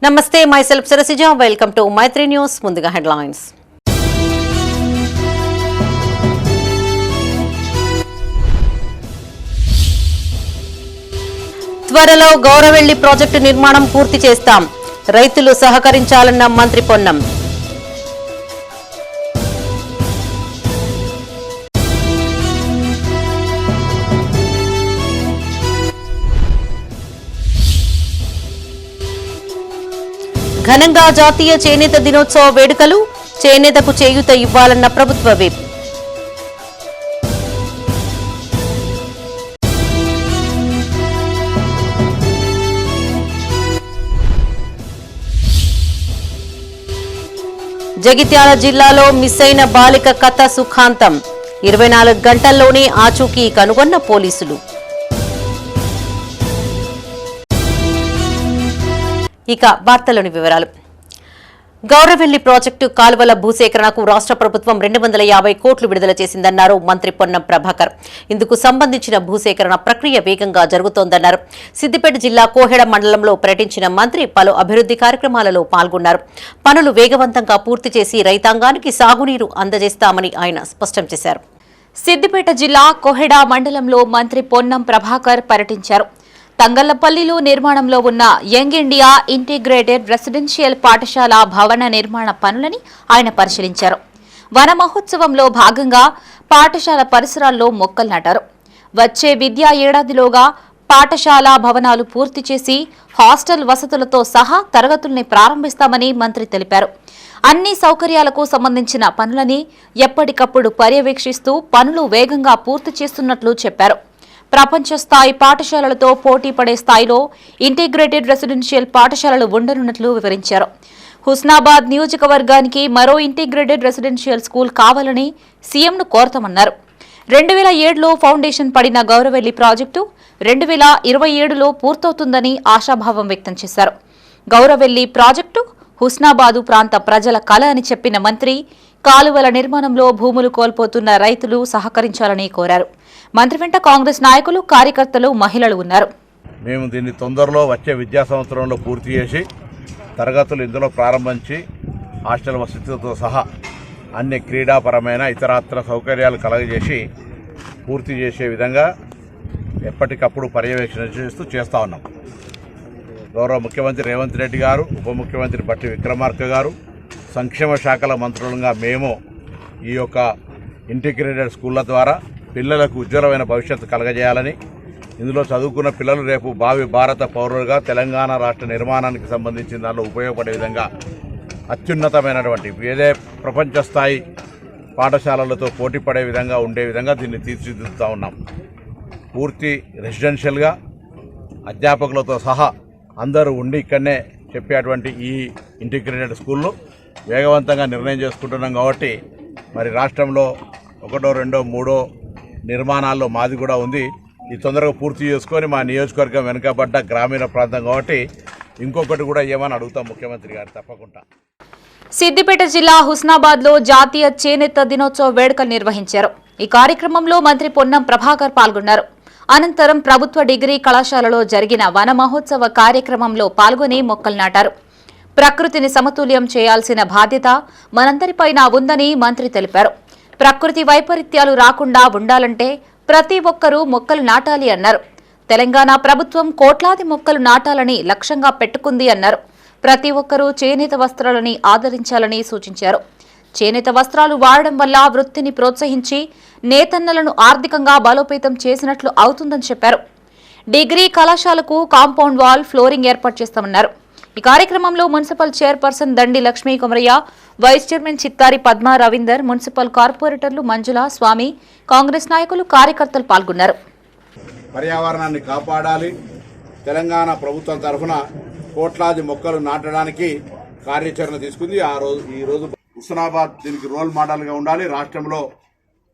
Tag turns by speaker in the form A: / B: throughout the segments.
A: నమస్తే myself Sarasija welcome to Maitri News ముందుగా headlines త్వరలో గౌరవెల్లి ప్రాజెక్టు నిర్మాణం పూర్తి చేస్తాం రైతులు సహకరించాలన్న మంత్రి పొన్నం ఘనంగా జాతీయ చేనేత దినోత్సవ వేడుకలు చేనేతకు చేయూత ఇవ్వాలన్న ప్రభుత్వ విప్ జగిత్యాల జిల్లాలో మిస్ అయిన బాలిక కథ సుఖాంతం 24 గంటల్లోనే ఆచూకీ కనుగొన్న పోలీసులు ఇక వార్తలోని వివరాలు గౌరవెల్లి ప్రాజెక్టు కాలువల భూసేకరణకు రాష్ట్ర ప్రభుత్వం 250 కోట్లు విడుదల చేసిందన్నారు మంత్రి పొన్నం ప్రభాకర్. ఇందుకు సంబంధించిన భూసేకరణ ప్రక్రియ వేగంగా జరుగుతోందన్నారు. సిద్దిపేట జిల్లా కోహెడ మండలంలో పర్యటించిన మంత్రి పలు అభివృద్ధి కార్యక్రమాలలో పాల్గొన్నారు. పనులు వేగవంతంగా పూర్తి చేసి రైతాంగానికి సాగునీరు అందజేస్తామని ఆయన స్పష్టం చేశారు.
B: సిద్దిపేట జిల్లా కోహెడ మండలంలో మంత్రి పొన్నం ప్రభాకర్ పర్యటించారు. తంగళ్లపల్లిలో నిర్మాణంలో ఉన్న యంగ్ ఇండియా ఇంటిగ్రేటెడ్ రెసిడెన్షియల్ పాఠశాల భవన నిర్మాణ పనులని ఆయన పరిశీలించారు. వన మహోత్సవంలో భాగంగా పాఠశాల పరిసరాల్లో మొక్కలు నాటారు. వచ్చే విద్యా ఏడాదిలోగా పాఠశాల భవనాలు పూర్తి చేసి హాస్టల్ వసతులతో సహా తరగతుల్ని ప్రారంభిస్తామని మంత్రి తెలిపారు. అన్ని సౌకర్యాలకు సంబంధించిన పనులని ఎప్పటికప్పుడు పర్యవేక్షిస్తూ పనులు వేగంగా పూర్తి చేస్తున్నట్లు చెప్పారు. ప్రపంచ స్థాయి పాఠశాలలతో పోటీ పడే స్థాయిలో ఇంటిగ్రేటెడ్ రెసిడెన్షియల్ పాఠశాలలు ఉండనున్నట్లు వివరించారు. హుస్నాబాద్ నియోజకవర్గానికి మరో ఇంటిగ్రేటెడ్ రెసిడెన్షియల్ స్కూల్ కావాలని సీఎంను కోరతామన్నారు. 2007లో ఫౌండేషన్ పడిన గౌరవెల్లి ప్రాజెక్టు 2027లో పూర్తవుతుందని ఆశాభావం వ్యక్తం చేశారు. గౌరవెల్లి ప్రాజెక్టు హుస్నాబాదు ప్రాంత ప్రజల కల అని చెప్పిన మంత్రి కాలువల నిర్మాణంలో భూములు కోల్పోతున్న రైతులు సహకరించాలని కోరారు. మంత్రి వెంట కాంగ్రెస్ నాయకులు, కార్యకర్తలు, మహిళలు ఉన్నారు.
C: మేము దీన్ని తొందరలో వచ్చే విద్యా సంవత్సరంలో పూర్తి చేసి తరగతులు ఇందులో ప్రారంభించి హాస్టల్ వసతితో సహా అన్ని క్రీడాపరమైన ఇతరత్ర సౌకర్యాలు కలగజేసి పూర్తి చేసే విధంగా ఎప్పటికప్పుడు పర్యవేక్షణ చేస్తూ ఉన్నాం. గౌరవ ముఖ్యమంత్రి రేవంత్ రెడ్డి గారు, ఉప ముఖ్యమంత్రి బట్టి విక్రమార్క గారు, సంక్షేమ శాఖల మంత్రులుగా మేము ఈ యొక్క ఇంటిగ్రేటెడ్ స్కూళ్ల ద్వారా పిల్లలకు ఉజ్వలమైన భవిష్యత్తు కలగజేయాలని, ఇందులో చదువుకున్న పిల్లలు రేపు భావి భారత పౌరులుగా తెలంగాణ రాష్ట్ర నిర్మాణానికి సంబంధించిన దానిలో ఉపయోగపడే విధంగా అత్యున్నతమైనటువంటి ఏదే ప్రపంచ స్థాయి పాఠశాలలతో పోటీ పడే విధంగా ఉండే విధంగా దీన్ని తీర్చిదిద్దుతూ ఉన్నాం. పూర్తి రెసిడెన్షియల్గా అధ్యాపకులతో సహా అందరూ ఉండి ఇక్కడనే చెప్పేటువంటి ఈ ఇంటిగ్రేటెడ్ స్కూళ్ళు వేగవంతంగా నిర్ణయం చేసుకుంటున్నాం. కాబట్టి మరి రాష్ట్రంలో 1, 2, 3 నిర్మాణాల్లో మాది కూడా ఉంది. ఈ తొందరగా పూర్తి చేసుకొని మా నియోజకవర్గం వెనుకబడ్డ గ్రామీణ ప్రాంతం కాబట్టి ఇంకొకటి కూడా ఏమని అడుగుతాం ముఖ్యమంత్రి గారు తప్పకుండా.
B: సిద్దిపేట జిల్లా హుస్నాబాద్లో జాతీయ చేనేత దినోత్సవ వేడుకలు నిర్వహించారు. ఈ కార్యక్రమంలో మంత్రి పొన్నం ప్రభాకర్ పాల్గొన్నారు. అనంతరం ప్రభుత్వ డిగ్రీ కళాశాలలో జరిగిన వన మహోత్సవ కార్యక్రమంలో పాల్గొని మొక్కలు నాటారు. ప్రకృతిని సమతుల్యం చేయాల్సిన బాధ్యత మనందరిపైన ఉందని మంత్రి తెలిపారు. ప్రకృతి వైపరీత్యాలు రాకుండా ఉండాలంటే ప్రతి ఒక్కరూ మొక్కలు నాటాలి అన్నారు. తెలంగాణ ప్రభుత్వం కోట్లాది మొక్కలు నాటాలని లక్ష్యంగా పెట్టుకుంది అన్నారు. ప్రతి ఒక్కరూ చేనేత వస్త్రాలని ఆదరించాలని సూచించారు. చేనేత వస్త్రాలు వాడడం వల్ల వృత్తిని ప్రోత్సహించి నేతన్నలను ఆర్థికంగా బలోపేతం చేసినట్లు అవుతుందని చెప్పారు. డిగ్రీ కళాశాలకు కాంపౌండ్ వాల్, ఫ్లోరింగ్ ఏర్పాటు చేస్తామన్నారు. ఈ కార్యక్రమంలో municipal chairperson Dandi Lakshmi Kumarayya, vice chairman Chittari Padma Ravinder, municipal కార్పొరేటర్లు మంజుల, స్వామి, కాంగ్రెస్ నాయకులు, కార్యకర్తలు పాల్గొన్నారు.
C: పర్యావరణాన్ని కాపాడాలి, తెలంగాణ ప్రభుత్వం తరఫున కోట్లాది మొక్కలు నాటడానికి కార్యాచరణ తీసుకుంది. ఈరోజు హుస్నాబాద్ దీనికి రోల్ మోడల్గా ఉండాలి. రాష్ట్రంలో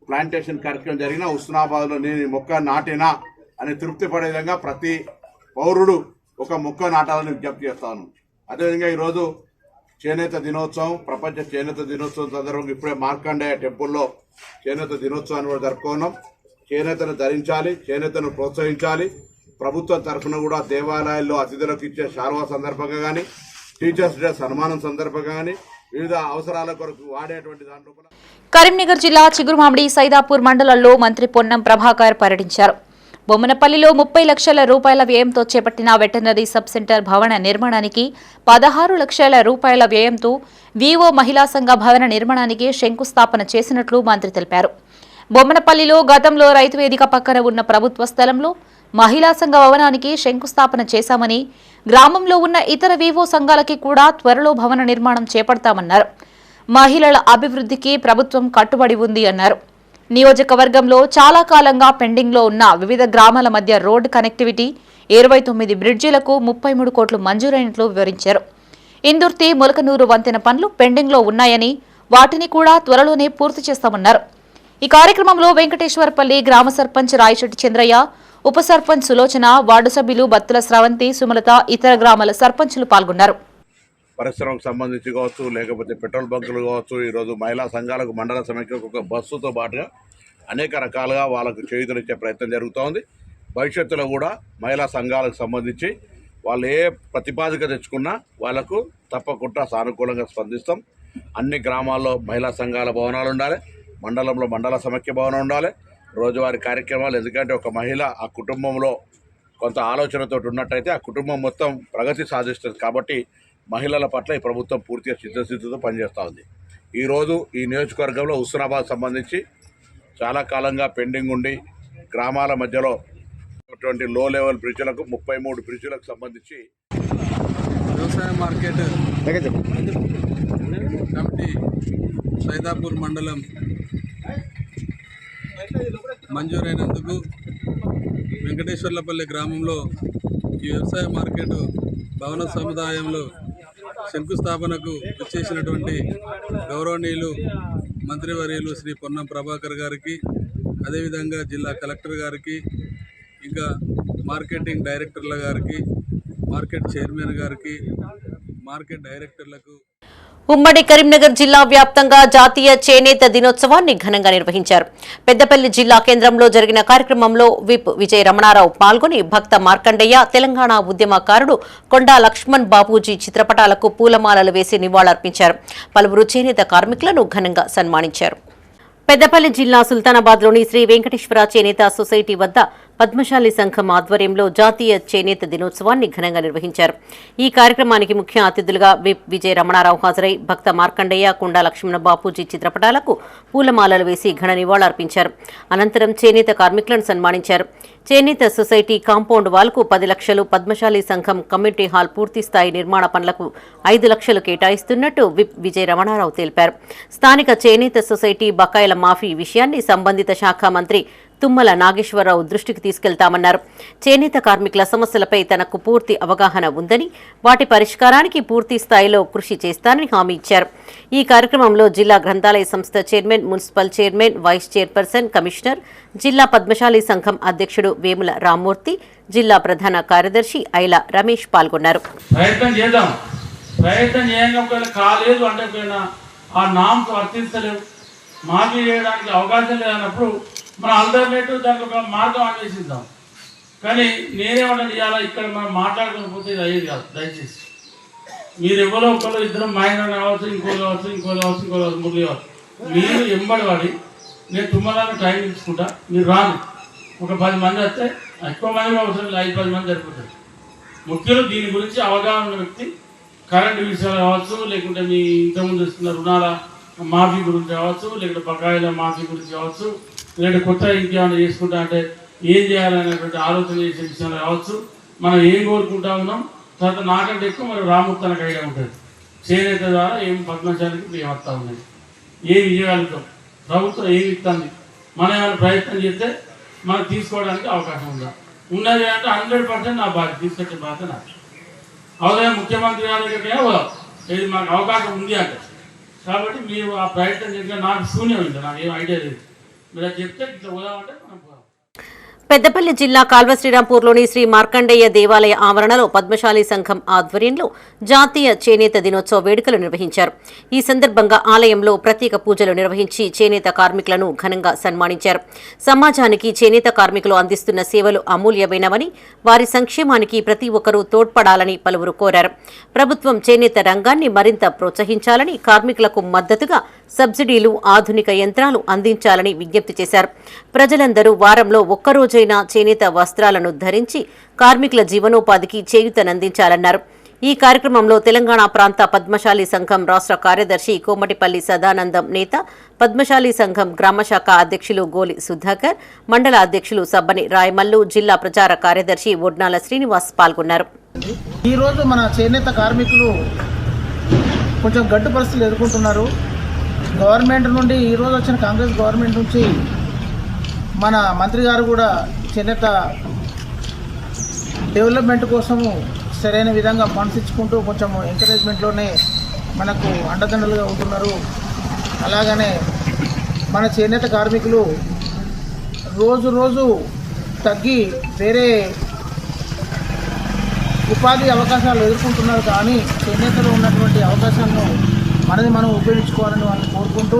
C: ప్లాంటేషన్ కార్యక్రమం జరిగిన హుస్నాబాద్లో నేను మొక్క నాటినా అని తృప్తి పడే విధంగా ప్రతి పౌరుడు ఒక మొక్క నాటాలని విజ్ఞప్తి చేస్తాను. అదేవిధంగా ఈరోజు చేనేత దినోత్సవం, ప్రపంచ చేనేత దినోత్సవం సందర్భంగా ఇప్పుడే మార్కండేయ టెంపుల్లో చేనేత దినోత్సవాన్ని కూడా జరుపుకున్నాం. చేనేతను ధరించాలి, చేనేతను ప్రోత్సహించాలి. ప్రభుత్వం తరఫున కూడా దేవాలయాల్లో అతిథులకు ఇచ్చే శాలువా సందర్భంగా కానీ, టీచర్స్ డే సన్మానం సందర్భంగా కానీ వివిధ అవసరాల కొరకు వాడేటువంటి దాంట్లో
B: కరీంనగర్ జిల్లా చిగురుమామిడి సైదాపూర్ మండలాల్లో మంత్రి పొన్నం ప్రభాకర్ పర్యటించారు. బొమ్మనపల్లిలో 30 లక్షల రూపాయల వ్యయంతో చేపట్టిన వెటర్నరీ సబ్ సెంటర్ భవన నిర్మాణానికి 16 లక్షల రూపాయల వ్యయంతో వివో మహిళా సంఘ భవన నిర్మాణానికి శంకుస్థాపన చేసినట్లు మంత్రి తెలిపారు. బొమ్మనపల్లిలో గతంలో రైతు వేదిక పక్కన ఉన్న ప్రభుత్వ స్థలంలో మహిళా సంఘ భవనానికి శంకుస్థాపన చేశామని, గ్రామంలో ఉన్న ఇతర వివో సంఘాలకి కూడా త్వరలో భవన నిర్మాణం చేపడతామన్నారు. మహిళల అభివృద్ధికి ప్రభుత్వం కట్టుబడి ఉంది అన్నారు. నియోజకవర్గంలో చాలా కాలంగా పెండింగ్లో ఉన్న వివిధ గ్రామాల మధ్య రోడ్డు కనెక్టివిటీ 29 బ్రిడ్జిలకు 33 కోట్లు మంజూరైనట్లు వివరించారు. ఇందుర్తి ములకనూరు వంతెన పనులు పెండింగ్లో ఉన్నాయని, వాటిని కూడా త్వరలోనే పూర్తి చేస్తామన్నారు. ఈ కార్యక్రమంలో వెంకటేశ్వరపల్లి గ్రామ సర్పంచ్ రాయశెట్టి చంద్రయ్య, ఉప సర్పంచ్ సులోచన, వార్డు సభ్యులు బత్తుల స్రవంతి, సుమలత, ఇతర గ్రామాల సర్పంచులు పాల్గొన్నారు.
C: పరిశ్రమకు సంబంధించి కావచ్చు, లేకపోతే పెట్రోల్ బంకులు కావచ్చు, ఈరోజు మహిళా సంఘాలకు మండల సమైక్యకు ఒక బస్సుతో పాటుగా అనేక రకాలుగా వాళ్ళకు చేయూతనిచ్చే ప్రయత్నం జరుగుతోంది. భవిష్యత్తులో కూడా మహిళా సంఘాలకు సంబంధించి వాళ్ళు ఏ ప్రతిపాదిక తెచ్చుకున్నా వాళ్లకు తప్పకుండా సానుకూలంగా స్పందిస్తాం. అన్ని గ్రామాల్లో మహిళా సంఘాల భవనాలు ఉండాలి, మండలంలో మండల సమైక్య భవనం ఉండాలి, రోజువారీ కార్యక్రమాలు. ఎందుకంటే ఒక మహిళ ఆ కుటుంబంలో కొంత ఆలోచనతో ఉన్నట్టయితే ఆ కుటుంబం మొత్తం ప్రగతి సాధిస్తుంది. కాబట్టి మహిళల పట్ల ఈ ప్రభుత్వం పూర్తిగా చిత్తశుద్ధితో పనిచేస్తూ ఉంది. ఈరోజు ఈ నియోజకవర్గంలో హుస్నాబాద్ సంబంధించి చాలా కాలంగా పెండింగ్ ఉండి గ్రామాల మధ్యలో ఉన్నటువంటి లో లెవెల్ బ్రిడ్జ్లకు 33 బ్రిడ్జ్లకు సంబంధించి
D: వ్యవసాయ మార్కెట్ కమిటీ సైదాపూర్ మండలం మంజూరైనందుకు వెంకటేశ్వర్లపల్లి గ్రామంలో ఈ వ్యవసాయ మార్కెట్ భవన సముదాయంలో శంకుస్థాపనకు వచ్చేసినటువంటి గౌరవనీయులు మంత్రివర్యులు శ్రీ పొన్నం ప్రభాకర్ గారికి, అదేవిధంగా జిల్లా కలెక్టర్ గారికి, ఇంకా మార్కెటింగ్ డైరెక్టర్ల గారికి, మార్కెట్ చైర్మన్ గారికి, మార్కెట్ డైరెక్టర్లకు.
A: ఉమ్మడి కరీంనగర్ జిల్లా వ్యాప్తంగా జాతీయ చేనేత దినోత్సవాన్ని ఘనంగా నిర్వహించారు. పెద్దపల్లి జిల్లా కేంద్రంలో జరిగిన కార్యక్రమంలో విప్ విజయ రమణారావు పాల్గొని భక్త మార్కండయ్య, తెలంగాణ ఉద్యమకారుడు కొండా లక్ష్మణ్ బాపూజీ చిత్రపటాలకు పూలమాలలు వేసి నివాళులర్పించారు. పలువురు చేనేత కార్మికులను ఘనంగా సన్మానించారు. పెద్దపల్లి జిల్లా సుల్తానాబాద్లోని శ్రీ వెంకటేశ్వర చేనేత సొసైటీ వద్ద పద్మశాలి సంఘం ఆధ్వర్యంలో జాతీయ చేనేత దినోత్సవాన్ని ఘనంగా నిర్వహించారు. ఈ కార్యక్రమానికి ముఖ్య అతిథులుగా విప్ విజయ రమణారావు హాజరై భక్త మార్కండయ్య, కొండా లక్ష్మణ బాపూజీ చిత్రపటాలకు పూలమాలలు వేసి ఘన నివాళులర్పించారు. అనంతరం చేనేత కార్మికులను సన్మానించారు. చేనేత సొసైటీ కాంపౌండ్ వాల్కు 10 లక్షలు, పద్మశాలి సంఘం కమ్యూనిటీ హాల్ పూర్తిస్థాయి నిర్మాణ పనులకు 5 లక్షలు కేటాయిస్తున్నట్టు విప్ విజయ రమణారావు తెలిపారు. స్థానిక చేనేత సొసైటీ బకాయిల మాఫీ విషయాన్ని సంబంధిత శాఖ మంత్రి తుమ్మల నాగేశ్వరరావు దృష్టికి తీసుకెళ్తామన్నారు. చేనేత కార్మికుల సమస్యలపై తనకు పూర్తి అవగాహన ఉందని, వాటి పరిష్కారానికి పూర్తి స్థాయిలో కృషి చేస్తానని హామీ ఇచ్చారు. ఈ కార్యక్రమంలో జిల్లా గ్రంథాలయ సంస్థ chairman, municipal chairman, vice chairperson, commissioner, జిల్లా పద్మశాలి సంఘం అధ్యక్షుడు వేముల రామ్మూర్తి, జిల్లా ప్రధాన కార్యదర్శి ఐల రమేష్ పాల్గొన్నారు.
E: ప్రయత్నం చేయకపోయినా కాలేదు అంటే ఆ నామ్స్ వర్తించలేవు, మాఫీ చేయడానికి అవకాశం లేదన్నప్పుడు మన ఆల్టర్నేటివ్ దానికి ఒక మార్గం అన్వేషిద్దాం. కానీ నేనేమన్నా ఇవాళ ఇక్కడ మనం మాట్లాడుకోకపోతే ఇది అయ్యేది కాదు. దయచేసి మీరు ఎవరో ఒకరు ఇద్దరు మైనర్ కావచ్చు, ఇంకో కావచ్చు, మురళి కావచ్చు, మీరు ఎంబడి వాడి నేను తుమ్మలాగా టైం తీసుకుంటా, మీరు రాను. ఒక 10 మంది వస్తే ఎక్కువ మంది అవసరం లేదు, 5-10 మంది సరిపోతుంది. ముఖ్యంగా దీని గురించి అవగాహన ఉన్న వ్యక్తి కరెంటు విషయాలు కావచ్చు, లేకుంటే మీ ఇంతకుముందు ఇస్తున్న రుణాల మాఫీ గురించి కావచ్చు, లేకుంటే బకాయిల మాఫీ గురించి కావచ్చు, లేదంటే కొత్త ఇంకేమైనా చేసుకుంటా అంటే ఏం చేయాలనేటువంటి ఆలోచన చేసే విషయాలు కావచ్చు, మనం ఏం కోరుకుంటా ఉన్నాం. తర్వాత నాకంటే ఎక్కువ మరి రామూర్తానికి ఐడియా ఉంటుంది. చేనేత ద్వారా ఏం పద్మశాలికి ఏం వస్తూ ఉన్నాయి, ఏం ఇవ్వగలుగుతాం, ప్రభుత్వం ఏమి ఇస్తుంది, మనం ఏమైనా ప్రయత్నం చేస్తే మనం తీసుకోవడానికి అవకాశం ఉందా ఉన్నది అంటే 100% నా బాధ్యత, తీసుకొచ్చే బాధ్యత నాకు. అవసరం ముఖ్యమంత్రి గారి దగ్గర ఇది మాకు అవకాశం ఉంది అంటే. కాబట్టి మీరు ఆ ప్రయత్నం చేస్తే నాకు శూన్యం ఉంది, నాకు ఏం ఐడియా లేదు. మీరు చెప్తే ఇట్లా పోదామంటే మనం పోదాం.
A: పెద్దపల్లి జిల్లా కాల్వ శ్రీరాంపూర్లోని శ్రీ మార్కండేయ దేవాలయ ఆవరణలో పద్మశాలి సంఘం ఆధ్వర్యంలో జాతీయ చేనేత దినోత్సవ వేడుకలు నిర్వహించారు. ఈ సందర్భంగా ఆలయంలో ప్రత్యేక పూజలు నిర్వహించి చేనేత కార్మికులను ఘనంగా సన్మానించారు. సమాజానికి చేనేత కార్మికులు అందిస్తున్న సేవలు అమూల్యమైనవని, వారి సంక్షేమానికి ప్రతి ఒక్కరూ తోడ్పడాలని పలువురు కోరారు. ప్రభుత్వం చేనేత రంగాన్ని మరింత ప్రోత్సహించాలని, కార్మికులకు మద్దతుగా సబ్సిడీలు, ఆధునిక యంత్రాలు అందించాలని విజ్ఞప్తి చేశారు. ప్రజలందరూ వారంలో ఒక్కరోజైనా చేనేత వస్త్రాలను ధరించి కార్మికుల జీవనోపాధికి చేయూతనందించాలన్నారు. ఈ కార్యక్రమంలో తెలంగాణ ప్రాంత పద్మశాలి సంఘం రాష్ట్ర కార్యదర్శి కోమటిపల్లి సదానందం నేత, పద్మశాలి సంఘం గ్రామశాఖ అధ్యక్షులు గోలి సుధాకర్, మండల అధ్యక్షులు సబ్బని రాయమల్లు, జిల్లా ప్రచార కార్యదర్శి ఒడ్నాల శ్రీనివాస్ పాల్గొన్నారు.
F: ఈరోజు మన చేనేత కార్మికులు కొంచెం గడ్డు పరిస్థితులు ఎదుర్కొంటున్నారు. గవర్నమెంట్ నుండి ఈరోజు వచ్చిన కాంగ్రెస్ గవర్నమెంట్ నుంచి మన మంత్రి గారు కూడా చేనేత డెవలప్మెంట్ కోసము సరైన విధంగా ఫండ్స్ ఇచ్చుకుంటూ కొంచెం ఎంకరేజ్మెంట్లోనే మనకు అండదండలుగా ఉంటున్నారు. అలాగనే మన చేనేత కార్మికులు రోజు రోజు తగ్గి వేరే ఉపాధి అవకాశాలు ఎదుర్కొంటున్నారు. కానీ చేనేతలో ఉన్నటువంటి అవకాశాలను మనది మనం ఉపయోగించుకోవాలని వాళ్ళని కోరుకుంటూ,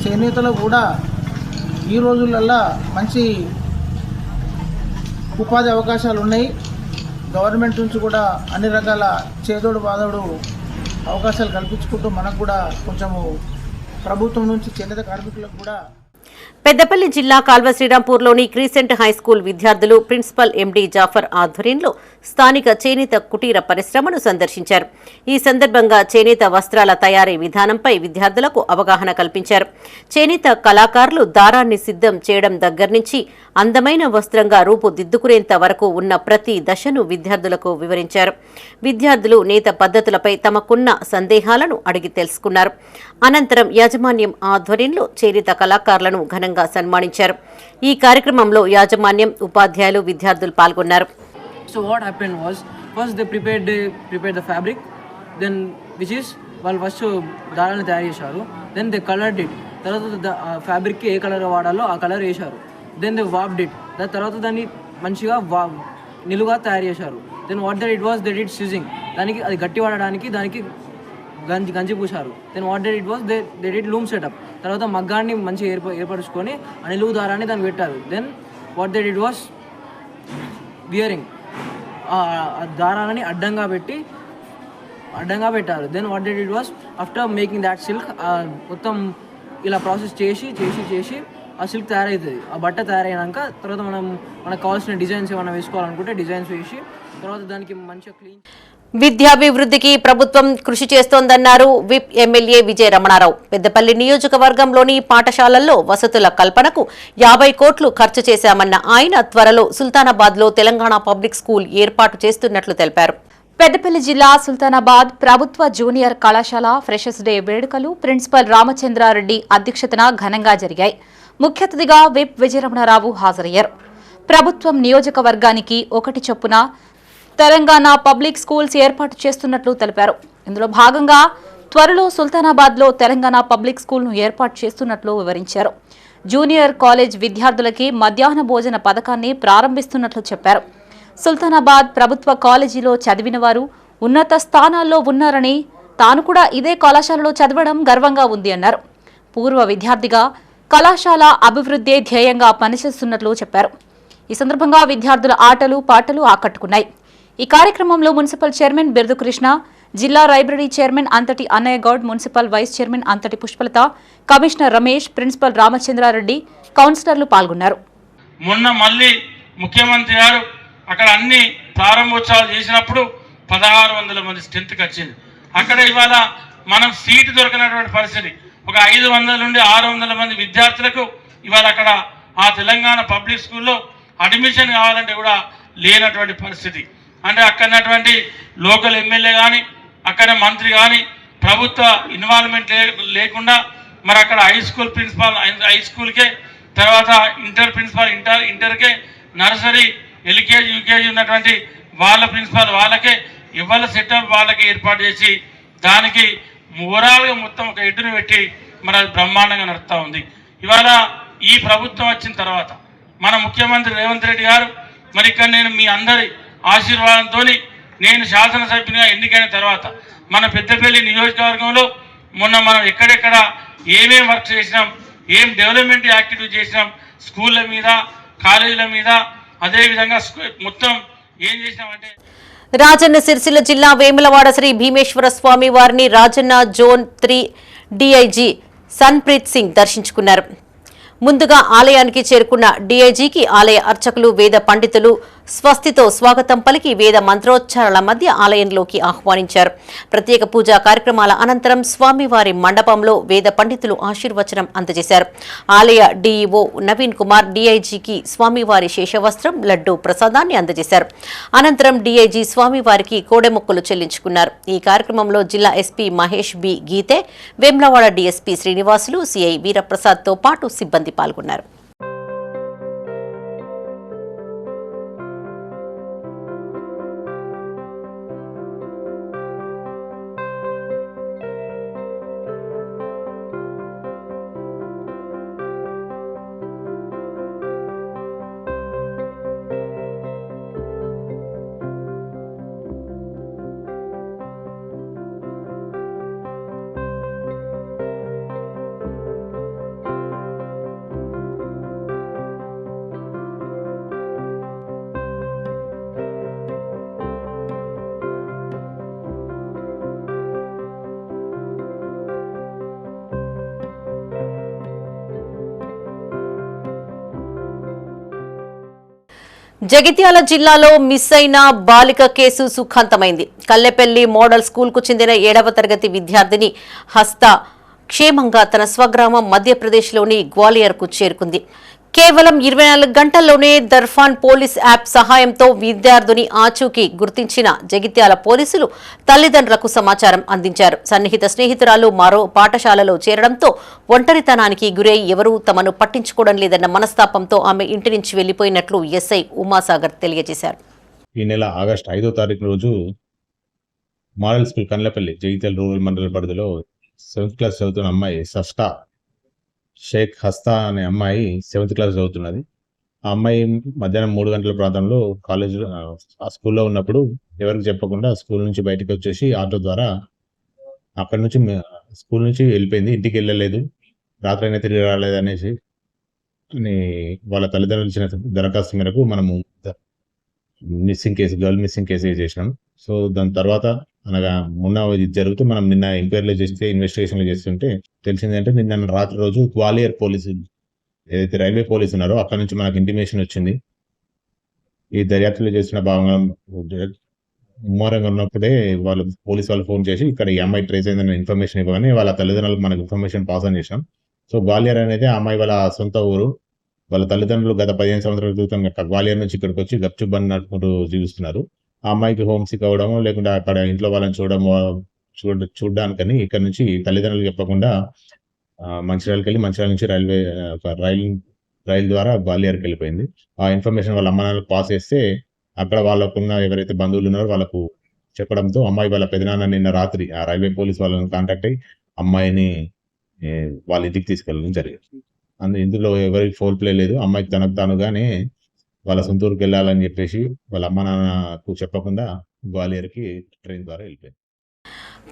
F: చేనేతలో కూడా ఈ రోజులల్లా మంచి ఉపాధి అవకాశాలు ఉన్నాయి. గవర్నమెంట్ నుంచి కూడా అన్ని రకాల చేదోడు బాదోడు అవకాశాలు కల్పించుకుంటూ మనకు కూడా కొంచెము ప్రభుత్వం నుంచి చేనేత కార్మికులకు కూడా.
A: పెద్దపల్లి జిల్లా కాల్వ శ్రీరాంపూర్లోని క్రీసెంట్ హైస్కూల్ విద్యార్థులు ప్రిన్సిపల్ ఎండీ జాఫర్ ఆధ్వర్యంలో స్థానిక చేనేత కుటీర పరిశ్రమను సందర్శించారు. ఈ సందర్భంగా చేనేత వస్త్రాల తయారీ విధానంపై విద్యార్థులకు అవగాహన కల్పించారు. చేనేత కళాకారులు దారాన్ని సిద్ధం చేయడం దగ్గర నుంచి అందమైన వస్త్రంగా రూపుదిద్దుకునేంత వరకు ఉన్న ప్రతి దశను విద్యార్థులకు వివరించారు. విద్యార్థులు నేత పద్ధతులపై తమకున్న సందేహాలను అడిగి తెలుసుకున్నారు. అనంతరం యాజమాన్యం ఆధ్వర్యంలో చేనేత కళాకారులను ఘనంగా సన్మానించారు. ఈ కార్యక్రమంలో యాజమాన్యం, ఉపాధ్యాయులు, విద్యార్థులు పాల్గొన్నారు.
G: So what happened was, first they prepared the fabric, then which is వాళ్ళు ఫస్ట్ దారాన్ని తయారు చేశారు. Then they coloured it. తర్వాత ఫ్యాబ్రిక్కి ఏ కలర్ వాడాలో ఆ కలర్ వేశారు. Then they warped it. దాని తర్వాత దాన్ని మంచిగా నిలువుగా తయారు చేశారు. Then what that it was, they did stitching. దానికి అది గట్టి వాడడానికి దానికి గంజి పూశారు. Then what that it was, they did loom setup. తర్వాత మగ్గాన్ని మంచిగా ఏర్పరుచుకొని ఆ నిలువు దారాన్ని దాన్ని పెట్టారు. Then what that it was wearing. దారాలని అడ్డంగా పెట్టారు. Then what did it was, after making that silk మొత్తం ఇలా ప్రాసెస్ చేసి ఆ సిల్క్ తయారవుతుంది. ఆ బట్ట తయారైనాక తర్వాత మనకు కావాల్సిన డిజైన్స్ ఏమైనా వేసుకోవాలనుకుంటే డిజైన్స్ వేసి తర్వాత దానికి మంచిగా క్లీన్.
A: విద్యాభివృద్ధికి ప్రభుత్వం కృషి చేస్తోందన్నారు విప్ ఎమ్మెల్యే విజయ రమణారావు. పెద్దపల్లి నియోజకవర్గంలోని పాఠశాలల్లో వసతుల కల్పనకు 50 కోట్లు ఖర్చు చేశామన్న ఆయన త్వరలో సుల్తానాబాద్లో తెలంగాణ పబ్లిక్ స్కూల్ ఏర్పాటు చేస్తున్నట్లు తెలిపారు.
B: పెద్దపల్లి జిల్లా సుల్తానాబాద్ ప్రభుత్వ జూనియర్ కళాశాల ఫ్రెషర్స్ డే వేడుకలు ప్రిన్సిపల్ రామచంద్రారెడ్డి అధ్యక్షతన ఘనంగా జరిగాయి. ముఖ్య అతిథిగా విప్ విజయరమణారావు హాజరయ్యారు. ప్రభుత్వం నియోజకవర్గానికి 1 చొప్పున తెలంగాణ పబ్లిక్ స్కూల్స్ ఏర్పాటు చేస్తున్నట్లు తెలిపారు. ఇందులో భాగంగా త్వరలో సుల్తానాబాద్లో తెలంగాణ పబ్లిక్ స్కూల్ను ఏర్పాటు చేస్తున్నట్లు వివరించారు. జూనియర్ కాలేజ్ విద్యార్థులకి మధ్యాహ్న భోజన పథకాన్ని ప్రారంభిస్తున్నట్లు చెప్పారు. సుల్తానాబాద్ ప్రభుత్వ కాలేజీలో చదివిన వారు ఉన్నత స్థానాల్లో ఉన్నారని, తాను కూడా ఇదే కళాశాలలో చదవడం గర్వంగా ఉంది అన్నారు. పూర్వ విద్యార్థిగా కళాశాల అభివృద్ధి ధ్యేయంగా పనిచేస్తున్నట్లు చెప్పారు. ఈ సందర్భంగా విద్యార్థుల ఆటలు పాటలు ఆకట్టుకున్నాయి. ఈ కార్యక్రమంలో మున్సిపల్ చైర్మన్ బిర్దు కృష్ణ, జిల్లా లైబ్రరీ చైర్మన్ అంతటి అన్నయ్య గౌడ్, మున్సిపల్ వైస్ చైర్మన్ అంతటి పుష్పలత, కమిషనర్ రమేష్, ప్రిన్సిపల్ రామచంద్రారెడ్డి, కౌన్సిలర్లు పాల్గొన్నారు.
E: మొన్న మళ్ళీ ముఖ్యమంత్రి గారు అక్కడ అన్ని ప్రారంభోత్సవాలు చేసినప్పుడు 1600 మంది స్ట్రెంత్కి వచ్చింది. అక్కడ ఇవాళ మనం సీటు దొరకనటువంటి పరిస్థితి. ఒక 500 నుండి 600 మంది విద్యార్థులకు ఇవాళ అక్కడ ఆ తెలంగాణ పబ్లిక్ స్కూల్లో అడ్మిషన్ కావాలంటే కూడా లేనటువంటి పరిస్థితి. అంటే అక్కడటువంటి లోకల్ ఎమ్మెల్యే కానీ అక్కడ మంత్రి కానీ ప్రభుత్వ ఇన్వాల్వ్మెంట్ లేకుండా మరి అక్కడ హై స్కూల్ ప్రిన్సిపాల్ హై స్కూల్కే, తర్వాత ఇంటర్ ప్రిన్సిపాల్ ఇంటర్కే, నర్సరీ ఎల్కేజీ యూకేజీ ఉన్నటువంటి వాళ్ళ ప్రిన్సిపాల్ వాళ్ళకే ఇవాళ సెటప్ వాళ్ళకి ఏర్పాటు చేసి దానికి ఓవరాల్గా మొత్తం ఒక ఎడ్డును పెట్టి మరి అది బ్రహ్మాండంగా నడుస్తూ ఉంది. ఇవాళ ఈ ప్రభుత్వం వచ్చిన తర్వాత మన ముఖ్యమంత్రి రేవంత్ రెడ్డి గారు మరి ఇక్కడ నేను మీ అందరి ఆశీర్వాదంతో నేను శాసనసభ్యునిగా ఎన్నికైన తర్వాత మన పెద్దపల్లి నియోజకవర్గంలో మొన్న మనం ఎక్కడెక్కడ ఏమేం వర్క్ చేసినాం, ఏం డెవలప్మెంట్ యాక్టివిటీ చేసినాం, స్కూళ్ళ మీద, కాలేజీల మీద, అదేవిధంగా మొత్తం ఏం చేసినామంటే
A: రాజన్న సిరిసిల్ల జిల్లా వేములవాడ శ్రీ భీమేశ్వర స్వామి వారిని రాజన్న జోన్ 3 డీఐజీ సన్ప్రీత్ సింగ్ దర్శించుకున్నారు. ముందుగా ఆలయానికి చేరుకున్న డీఐజీకి ఆలయ అర్చకులు, వేద పండితులు స్వస్తితో స్వాగతం పలికి వేద మంత్రోచ్చారాల మధ్య ఆలయంలోకి ఆహ్వానించారు. ప్రత్యేక పూజా కార్యక్రమాల అనంతరం స్వామివారి మండపంలో వేద పండితులు ఆశీర్వచనం అందజేశారు. ఆలయ డీఈఓ నవీన్ కుమార్ డీఐజీకి స్వామివారి శేషవస్త్రం, లడ్డూ ప్రసాదాన్ని అందజేశారు. అనంతరం డీఐజీ స్వామివారికి కోడెమొక్కులు చెల్లించుకున్నారు. ఈ కార్యక్రమంలో జిల్లా ఎస్పీ మహేష్ బి గీతే, వేములవాడ డీఎస్పీ శ్రీనివాసులు, సిఐ వీరప్రసాద్తో పాటు సిబ్బంది పాల్గొన్నారు. జగిత్యాల జిల్లాలో మిస్ అయిన బాలిక కేసు సుఖాంతమైంది. కల్లెపల్లి మోడల్ స్కూల్కు చెందిన 7వ తరగతి విద్యార్థిని హస్త క్షేమంగా తన స్వగ్రామం మధ్యప్రదేశ్లోని గ్వాలియర్కు చేరుకుంది. కేవలం 24 గంటల్లోనే దర్ఫాన్ పోలీస్ యాప్ సహాయంతో విద్యార్థిని ఆచూకీ గుర్తించిన జగిత్యాల పోలీసులు తల్లిదండ్రులకు సమాచారం అందించారు. సన్నిహిత స్నేహితురాలు మరో పాఠశాలలో చేరడంతో ఒంటరితనానికి గురై ఎవరూ తమను పట్టించుకోవడం లేదన్న మనస్తాపంతో ఆమె ఇంటి నుంచి వెళ్లిపోయినట్లు ఎస్ఐ ఉమాసాగర్ తెలియజేశారు.
H: ఈ నెల ఆగస్టు 5వ తారీఖు రోజు మోడల్ స్కూల్ కన్లపల్లి జగిత్యాల రూరల్ మండల పరిధిలో 7th క్లాస్ చదువుతున్న అమ్మాయి సస్టా షేక్ హస్తా అనే అమ్మాయి 7th క్లాస్ చదువుతున్నది. ఆ అమ్మాయి మధ్యాహ్నం 3 గంటల ప్రాంతంలో ఆ స్కూల్లో ఉన్నప్పుడు ఎవరికి చెప్పకుండా స్కూల్ నుంచి బయటకు వచ్చేసి ఆటో ద్వారా అక్కడి నుంచి స్కూల్ నుంచి వెళ్ళిపోయింది. ఇంటికి వెళ్ళలేదు, రాత్రి అయినా తిరిగి రాలేదు అనేసి వాళ్ళ తల్లిదండ్రులు ఇచ్చిన దరఖాస్తు మేరకు మనము గర్ల్ మిస్సింగ్ కేసు చేసినాం. సో దాని తర్వాత అనగా మొన్న ఇది జరుగుతూ మనం నిన్న ఎంక్వైరీలో చేస్తే ఇన్వెస్టిగేషన్లు చేస్తుంటే తెలిసిందంటే నిన్న రాత్రి రోజు గ్వాలియర్ పోలీసు ఏదైతే రైల్వే పోలీసు ఉన్నారో అక్కడ నుంచి మనకు ఇంటిమేషన్ వచ్చింది. ఈ దర్యాప్తులో చేసిన భాగంగా ముమ్మరంగా ఉన్నప్పుడే పోలీసు వాళ్ళు ఫోన్ చేసి ఇక్కడ ఈ అమ్మాయి ట్రేస్ అయిందని ఇన్ఫర్మేషన్ ఇవ్వగానే వాళ్ళ తల్లిదండ్రులకు మనకు ఇన్ఫర్మేషన్ పాస్ అని చేసాం. సో గ్వాలియర్ అనేది ఆ అమ్మాయి వాళ్ళ సొంత ఊరు. వాళ్ళ తల్లిదండ్రులు గత 15 సంవత్సరాల క్రితం గ్వాలియర్ నుంచి ఇక్కడికి వచ్చి గప్చుప్ బండి నడుపుకుంటూ జీవిస్తున్నారు. ఆ అమ్మాయికి హోమ్ సిక్ అవ్వడము లేకుంటే అక్కడ ఇంట్లో వాళ్ళని చూడడానికని ఇక్కడ నుంచి తల్లిదండ్రులు చెప్పకుండా మంచిర్యాలకి వెళ్ళి మంచిర్యాల నుంచి రైలు ద్వారా గ్వాలియర్కి వెళ్ళిపోయింది. ఆ ఇన్ఫర్మేషన్ వాళ్ళ అమ్మ నాన్నలకు పాస్ చేస్తే అక్కడ వాళ్ళకున్న ఎవరైతే బంధువులు ఉన్నారో వాళ్ళకు చెప్పడంతో అమ్మాయి వాళ్ళ పెదనాన్న నిన్న రాత్రి ఆ రైల్వే పోలీస్ వాళ్ళని కాంటాక్ట్ అయ్యి అమ్మాయిని వాళ్ళ ఇంటికి తీసుకెళ్ళడం జరిగింది. ఇందులో ఎవరికి ఫోల్ ప్లే లేదు. అమ్మాయికి తనకు తానుగానే వాళ్ళ సొంతూరుకి వెళ్ళాలని చెప్పేసి వాళ్ళ అమ్మ నాన్నకు చెప్పకుండా గ్వాలియర్కి ట్రైన్ ద్వారా వెళ్ళిపోయింది.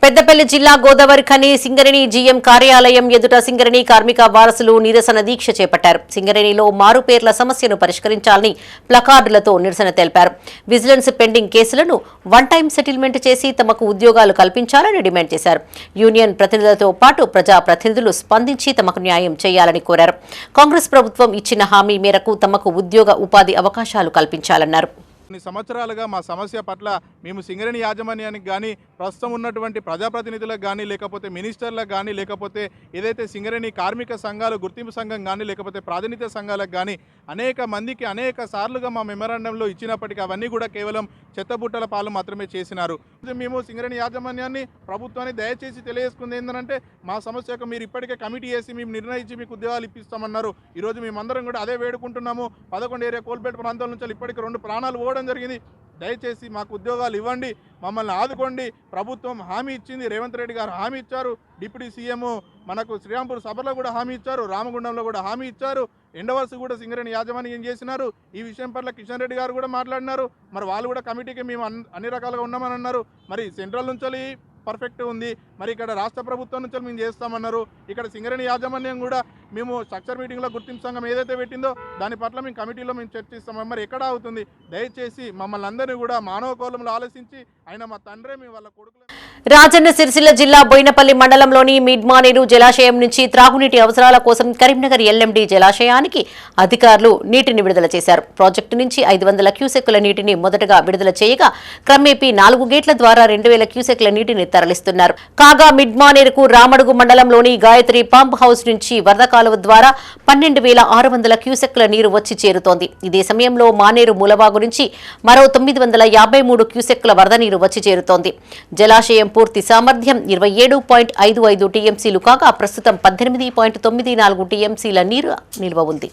A: పెద్దపల్లి జిల్లా గోదావరి ఖని సింగరేణి జీఎం కార్యాలయం ఎదుట సింగరేణి కార్మిక వారసులు నిరసన దీక్ష చేపట్టారు. సింగరేణిలో మారుపేర్ల సమస్యను పరిష్కరించాలని ప్లకార్డులతో నిరసన తెలిపారు. విజిలెన్స్ పెండింగ్ కేసులను వన్ టైం సెటిల్మెంట్ చేసి తమకు ఉద్యోగాలు కల్పించాలని డిమాండ్ చేశారు. యూనియన్ ప్రతినిధులతో పాటు ప్రజా ప్రతినిధులు స్పందించి తమకు న్యాయం చేయాలని కోరారు. కాంగ్రెస్ ప్రభుత్వం ఇచ్చిన హామీ మేరకు తమకు ఉద్యోగ ఉపాధి అవకాశాలు కల్పించాలన్నారు.
I: కొన్ని సంవత్సరాలుగా మా సమస్య పట్ల మేము సింగరేణి యాజమాన్యానికి కానీ ప్రస్తుతం ఉన్నటువంటి ప్రజాప్రతినిధులకు కానీ లేకపోతే మినిస్టర్లకు కానీ లేకపోతే ఏదైతే సింగరేణి కార్మిక సంఘాలు గుర్తింపు సంఘం కానీ లేకపోతే ప్రాతినిధ్య సంఘాలకు కానీ అనేక మందికి అనేక సార్లుగా మా మెమరాండంలో ఇచ్చినప్పటికీ అవన్నీ కూడా కేవలం చెత్తబుట్టల పాలు మాత్రమే చేసినారు. మేము సింగరేణి యాజమాన్యాన్ని ప్రభుత్వాన్ని దయచేసి తెలియజేసుకుంది ఏంటంటే మా సమస్యకు మీరు ఇప్పటికే కమిటీ చేసి మేము నిర్ణయించి మీకు ఉద్యోగాలు ఇప్పిస్తామన్నారు. ఈరోజు మేమందరం కూడా అదే వేడుకుంటున్నాము. 11 ఏరియా కోల్పేట ప్రాంతాల నుంచి ఇప్పటికి 2 ప్రాణాలు పోవడం జరిగింది. దయచేసి మాకు ఉద్యోగాలు ఇవ్వండి, మమ్మల్ని ఆదుకోండి. ప్రభుత్వం హామీ ఇచ్చింది, రేవంత్ రెడ్డి గారు హామీ ఇచ్చారు. డిప్యూటీ సీఎం మనకు శ్రీరాంపూర్ సభలో కూడా హామీ ఇచ్చారు, రామగుండంలో కూడా హామీ ఇచ్చారు. ఎండవర్స్ కూడా సింగరేణి యాజమాన్యం చేసినారు. ఈ విషయం పట్ల కిషన్ రెడ్డి గారు కూడా మాట్లాడినారు. మరి వాళ్ళు కూడా కమిటీకి మేము అన్ని రకాలుగా ఉన్నామని అన్నారు. మరి సెంట్రల్ నుంచి పర్ఫెక్ట్ ఉంది, మరి ఇక్కడ రాష్ట్ర ప్రభుత్వం నుంచి మేము చేస్తామన్నారు. ఇక్కడ సింగరేణి యాజమాన్యం కూడా మేము స్ట్రక్చర్ మీటింగ్లో గుర్తింపు సంఘం ఏదైతే పెట్టిందో దాని పట్ల మేము కమిటీలో మేము చర్చిస్తాం. మరి ఎక్కడ అవుతుంది? దయచేసి మమ్మల్ని అందరినీ కూడా మానవ కోలంలో ఆలోచించి ఆయన మా తండ్రే మేము వాళ్ళ కొడుకులు.
A: రాజన్న సిరిసిల్ల జిల్లా బోయినపల్లి మండలంలోని మిడ్మానేరు జలాశయం నుంచి త్రాగునీటి అవసరాల కోసం కరీంనగర్ ఎల్ఎండి జలాశయానికి అధికారులు నీటిని విడుదల చేశారు. ప్రాజెక్టు నుంచి 500 క్యూసెక్కుల నీటిని మొదటగా విడుదల చేయగా క్రమేపీ 4 గేట్ల ద్వారా 2000 క్యూసెక్కుల నీటిని తరలిస్తున్నారు. కాగా మిడ్మానేరుకు రామడుగు మండలంలోని గాయత్రి పంప్ హౌస్ నుంచి వరద కాలువ ద్వారా 12,600 క్యూసెక్కుల నీరు వచ్చి చేరుతోంది. ఇదే సమయంలో మానేరు మూలబాగు నుంచి మరో 953 క్యూసెక్కుల వరద నీరు వచ్చి చేరుతోంది. జలాశయం పూర్తి సామర్థ్యం 27.55 టీఎంసీలు కాగా ప్రస్తుతం 18.94 టీఎంసీల నీరు నిల్వ ఉంది.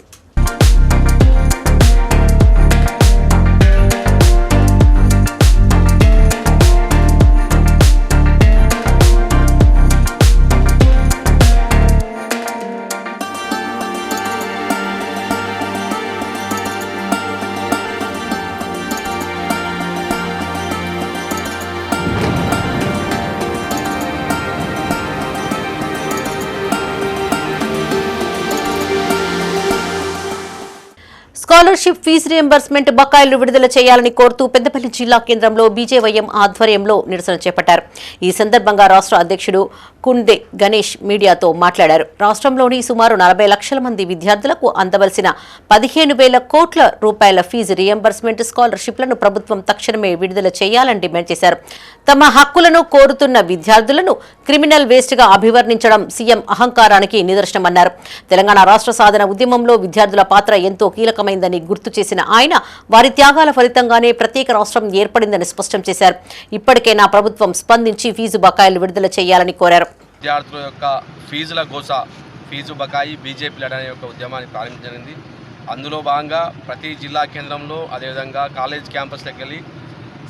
A: స్కాలర్షిప్ ఫీజు రియంబర్స్మెంట్ బకాయిలు విడుదల చేయాలని కోరుతూ పెద్దపల్లి జిల్లా కేంద్రంలో బీజేవైఎం ఆధ్వర్యంలో నిరసన చేపట్టారు. ఈ సందర్భంగా రాష్ట్ర అధ్యక్షుడు కుండే గణేష్ మీడియాతో మాట్లాడారు. రాష్ట్రంలోని సుమారు 40 లక్షల మంది విద్యార్థులకు అందవలసిన 15,000 కోట్ల రూపాయల ఫీజు రియంబర్స్మెంట్ స్కాలర్షిప్లను ప్రభుత్వం తక్షణమే విడుదల చేయాలని డిమాండ్ చేశారు. తమ హక్కులను కోరుతున్న విద్యార్థులను క్రిమినల్ వేస్ట్ గా అభివర్ణించడం సీఎం అహంకారానికి నిదర్శనమన్నారు. తెలంగాణ రాష్ట్ర సాధన ఉద్యమంలో విద్యార్థుల పాత్ర ఎంతో కీలకమైందని గుర్తు చేసిన ఆయన వారి త్యాగాల ఫలితంగానే ప్రత్యేక రాష్ట్రం ఏర్పడిందని స్పష్టం చేశారు. ఇప్పటికైనా ప్రభుత్వం స్పందించి ఫీజు బకాయిలు విడుదల చేయాలని కోరారు.
J: విద్యార్థుల యొక్క ఫీజుల గోస, ఫీజు బకాయి బీజేపీ అనే యొక్క ఉద్యమాన్ని ప్రారంభించింది. అందులో భాగంగా ప్రతి జిల్లా కేంద్రంలో అదేవిధంగా కాలేజ్ క్యాంపస్లకు వెళ్ళి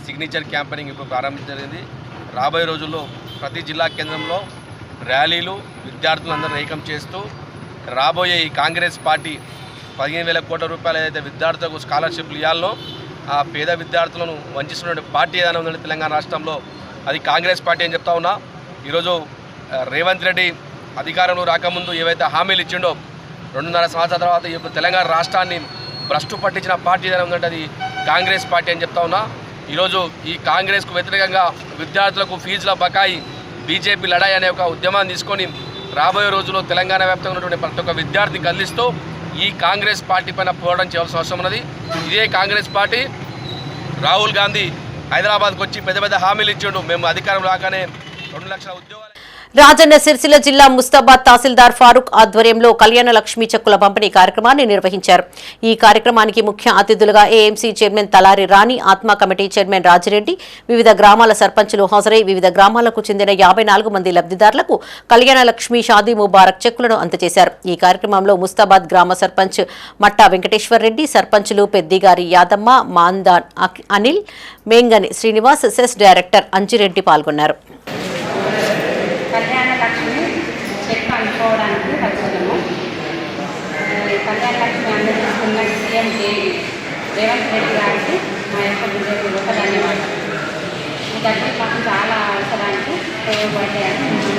J: సిగ్నేచర్ క్యాంపెయినింగ్ ఇప్పుడు ప్రారంభించింది. రాబోయే రోజుల్లో ప్రతి జిల్లా కేంద్రంలో ర్యాలీలు విద్యార్థులందరూ ఏకం చేస్తూ రాబోయే ఈ కాంగ్రెస్ పార్టీ 15,000 కోట్ల రూపాయలు ఏదైతే విద్యార్థులకు స్కాలర్షిప్లు ఇవ్వాలనో ఆ పేద విద్యార్థులను వంచిస్తున్న పార్టీ ఏదైనా ఉందంటే తెలంగాణ రాష్ట్రంలో అది కాంగ్రెస్ పార్టీ అని చెప్తా ఉన్నా. ఈరోజు రేవంత్ రెడ్డి అధికారంలో రాకముందు ఏవైతే హామీలు ఇచ్చిండో 2.5 సంవత్సరాల తర్వాత ఈ యొక్క తెలంగాణ రాష్ట్రాన్ని భ్రష్టు పట్టించిన పార్టీ ఏదైనా ఉందంటే అది కాంగ్రెస్ పార్టీ అని చెప్తా ఉన్నా. ఈరోజు ఈ కాంగ్రెస్కు వ్యతిరేకంగా విద్యార్థులకు ఫీజుల బకాయి బీజేపీ లడాయి అనే ఒక ఉద్యమాన్ని తీసుకొని రాబోయే రోజుల్లో తెలంగాణ వ్యాప్తంగా ఉన్నటువంటి ప్రతి ఒక్క విద్యార్థిని కదిలిస్తూ ఈ కాంగ్రెస్ పార్టీ పైన పోరాటం చేయాల్సిన అవసరం ఉన్నది. ఇదే కాంగ్రెస్ పార్టీ రాహుల్ గాంధీ హైదరాబాద్కు వచ్చి పెద్ద పెద్ద హామీలు ఇచ్చిండు. మేము అధికారం రాగానే 2 లక్షల ఉద్యోగాలు.
A: రాజన్న సిరిసిల్ల జిల్లా ముస్తాబాద్ తహసీల్దార్ ఫారూక్ ఆధ్వర్యంలో కళ్యాణ లక్ష్మి చెక్కుల పంపిణీ కార్యక్రమాన్ని నిర్వహించారు. ఈ కార్యక్రమానికి ముఖ్య అతిథులుగా ఏఎంసీ చైర్మన్ తలారి రాణి, ఆత్మ కమిటీ చైర్మన్ రాజిరెడ్డి, వివిధ గ్రామాల సర్పంచులు హాజరై వివిధ గ్రామాలకు చెందిన 54 మంది లబ్ధిదారులకు కళ్యాణ లక్ష్మి షాదీ ముబారక్ చెక్కులను అందజేశారు. ఈ కార్యక్రమంలో ముస్తాబాద్ గ్రామ సర్పంచ్ మట్టా వెంకటేశ్వర్ రెడ్డి, సర్పంచులు పెద్దిగారి యాదమ్మ, మాందాన్ అనిల్, మేంగని శ్రీనివాస్, సెస్ డైరెక్టర్ అంజిరెడ్డి పాల్గొన్నారు.
K: కళ్యాణ లక్ష్మి చెక్ అనుకోవడానికి వచ్చాము. కళ్యాణ లక్ష్మి అందజేస్తున్న సీఎం రేవంత్ రెడ్డి గారికి మా యొక్క బీజేపీ యొక్క ధన్యవాదాలు. ఈ దగ్గర మాకు చాలా అవసరానికి ఉపయోగపడ్డాయని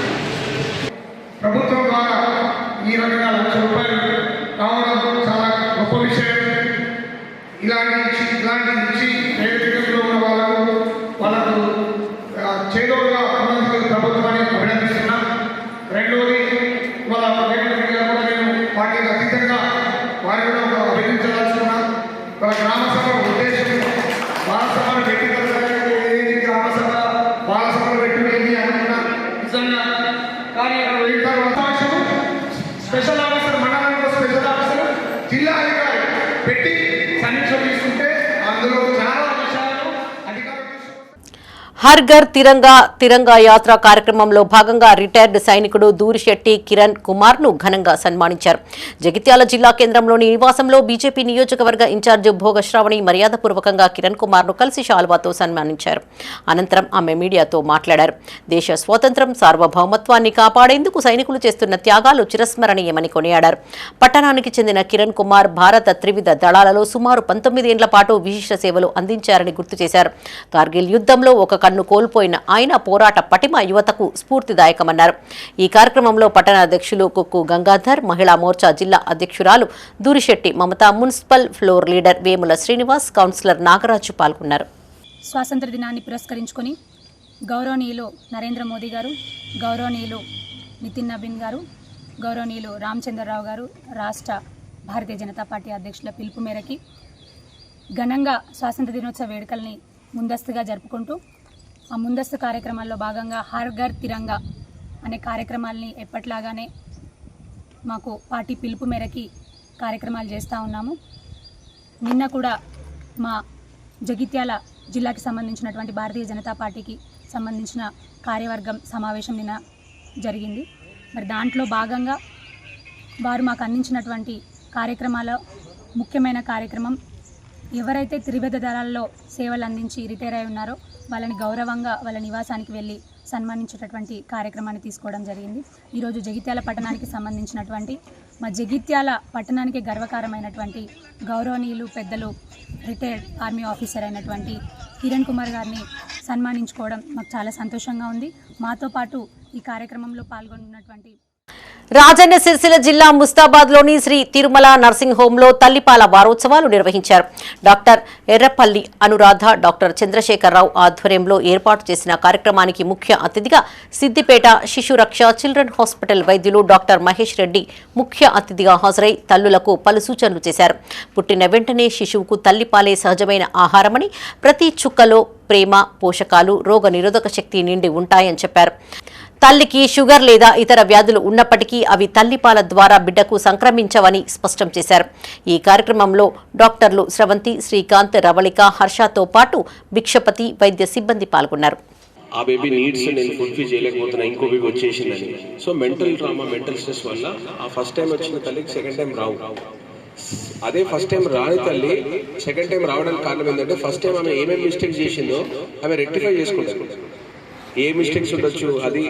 L: ప్రభుత్వం ద్వారా ఈ రకంగా ₹1,00,000 రావడం చాలా గొప్ప విషయం. ఇలాంటి నుంచి పేదరికంలో ఉన్న వాళ్ళకు చేదోడుగా ఉన్నందుకు ప్రభుత్వాన్ని అభినందిస్తున్నాం. రెండవది వాళ్ళ నేను వాటికి అతీతంగా వారి కూడా అభినందించదలుచుకున్నాం. వాళ్ళ గ్రామ సభ ఉద్దేశం బాలసభను పెట్టి గ్రామ సభ బాలసభలు పెట్టుకునేది అనుకున్నా నిజంగా. కానీ స్పెషల్ ఆఫీసర్, మండలంలో స్పెషల్ ఆఫీసర్, జిల్లా అధికారి పెట్టి సమీక్ష తీసుకుంటే అందులో చాలా విషయాలు అధికారులు.
A: హర్ ఘర్ తిరంగా యాత్ర కార్యక్రమంలో భాగంగా రిటైర్డ్ సైనికుడు దూరిశెట్టి కిరణ్ కుమార్ ను ఘనంగా సన్మానించారు. జగిత్యాల జిల్లా కేంద్రంలోని నివాసంలో బీజేపీ నియోజకవర్గ ఇన్ఛార్జి భోగశ్రావణి మర్యాదపూర్వకంగా కిరణ్ కుమార్ ను కలిసి శాల్వాతో సన్మానించారు. అనంతరం ఆమె మీడియాతో మాట్లాడారు. దేశ స్వాతంత్ర్యం సార్వభౌమత్వాన్ని కాపాడేందుకు సైనికులు చేస్తున్న త్యాగాలు చిరస్మరణీయమని కొనియాడారు. పట్టణానికి చెందిన కిరణ్ కుమార్ భారత త్రివిధ దళాలలో సుమారు 19 ఏళ్ల పాటు విశిష్ట సేవలు అందించారని గుర్తు చేశారు. కార్గిల్ యుద్ధంలో ఒక కన్ను కోల్పోయిన ఆయన పోరాట పటిమ యువతకు స్ఫూర్తిదాయకమన్నారు. ఈ కార్యక్రమంలో పట్టణ అధ్యక్షులు కుక్కు గంగాధర్, మహిళా మోర్చా జిల్లా అధ్యక్షురాలు Durishetti Mamata, municipal floor leader Vemula Srinivas, councillor Nagaraju పాల్గొన్నారు.
M: స్వాతంత్ర దినాన్ని పురస్కరించుకొని గౌరవనీయులు నరేంద్ర మోదీ గారు, గౌరవనీయులు నితిన్ నబీన్ గారు, గౌరవనీయులు రామచంద్రరావు గారు రాష్ట్ర భారతీయ జనతా పార్టీ అధ్యక్షుల పిలుపు మేరకి ఘనంగా స్వాతంత్ర దినోత్సవ వేడుకల్ని ముందస్తుగా జరుపుకుంటూ ఆ ముందస్తు కార్యక్రమాల్లో భాగంగా హర్ ఘర్ తిరంగా అనే కార్యక్రమాల్ని ఎప్పట్లాగానే మాకు పార్టీ పిలుపు మేరకి కార్యక్రమాలు చేస్తూ ఉన్నాము. నిన్న కూడా మా జగిత్యాల జిల్లాకి సంబంధించినటువంటి భారతీయ జనతా పార్టీకి సంబంధించిన కార్యవర్గం సమావేశం నిన్న జరిగింది. మరి దాంట్లో భాగంగా వారు మాకు అందించినటువంటి కార్యక్రమాల ముఖ్యమైన కార్యక్రమం ఎవరైతే త్రివిధ దళాల్లో సేవలు అందించి రిటైర్ అయి ఉన్నారో వాళ్ళని గౌరవంగా వాళ్ళ నివాసానికి వెళ్ళి సన్మానించేటటువంటి కార్యక్రమాన్ని తీసుకోవడం జరిగింది. ఈరోజు జగిత్యాల పట్టణానికి సంబంధించినటువంటి మా జగిత్యాల పట్టణానికి గర్వకారమైనటువంటి గౌరవనీయులు పెద్దలు రిటైర్డ్ ఆర్మీ ఆఫీసర్ అయినటువంటి కిరణ్ కుమార్ గారిని సన్మానించుకోవడం మాకు చాలా సంతోషంగా ఉంది. మాతో పాటు ఈ కార్యక్రమంలో పాల్గొన్నటువంటి
A: రాజన్న సిరిసిల్ల జిల్లా ముస్తాబాద్లోని శ్రీ తిరుమల నర్సింగ్ హోంలో తల్లిపాల వారోత్సవాలు నిర్వహించారు. డాక్టర్ ఎర్రపల్లి అనురాధ, డాక్టర్ చంద్రశేఖరరావు ఆధ్వర్యంలో ఏర్పాటు చేసిన కార్యక్రమానికి ముఖ్య అతిథిగా సిద్దిపేట శిశురక్ష చిల్డ్రన్ హాస్పిటల్ వైద్యులు డాక్టర్ మహేష్ రెడ్డి ముఖ్య అతిథిగా హాజరై తల్లులకు పలు సూచనలు చేశారు. పుట్టిన వెంటనే శిశువుకు తల్లిపాలే సహజమైన ఆహారమని, ప్రతి చుక్కలో ప్రేమ, పోషకాలు, రోగ నిరోధక శక్తి నిండి ఉంటాయని చెప్పారు. తల్లికి షుగర్ లేదా ఇతర వ్యాధులు ఉన్నప్పటికీ అవి తల్లిపాల ద్వారా బిడ్డకు సంక్రమించవని స్పష్టం చేశారు. ఈ కార్యక్రమంలో డాక్టర్లు స్రవంతి, శ్రీకాంత్, రవళిక, హర్షతో పాటు భిక్షపతి, వైద్య సిబ్బంది పాల్గొన్నారు.
N: ఆ బేబీ నీడ్స్ నేను ఫుల్ఫిల్ చేయలేకపోతున్నా, ఇంకో బేబీ వచ్చేసిందని. So mental trauma, mental stress వల్ల ఆ ఫస్ట్ టైం వచ్చిన తల్లికి సెకండ్ టైం రావు. అదే ఫస్ట్ టైం రాని తల్లి సెకండ్ టైం రావడానికి కారణం ఏంటంటే ఫస్ట్ టైం ఆమె ఏమేమి మిస్టేక్స్ చేసిందో ఆమె రెక్టిఫై చేసుకుంటారు. ఏ మిస్టేక్స్ ఉండొచ్చు, అది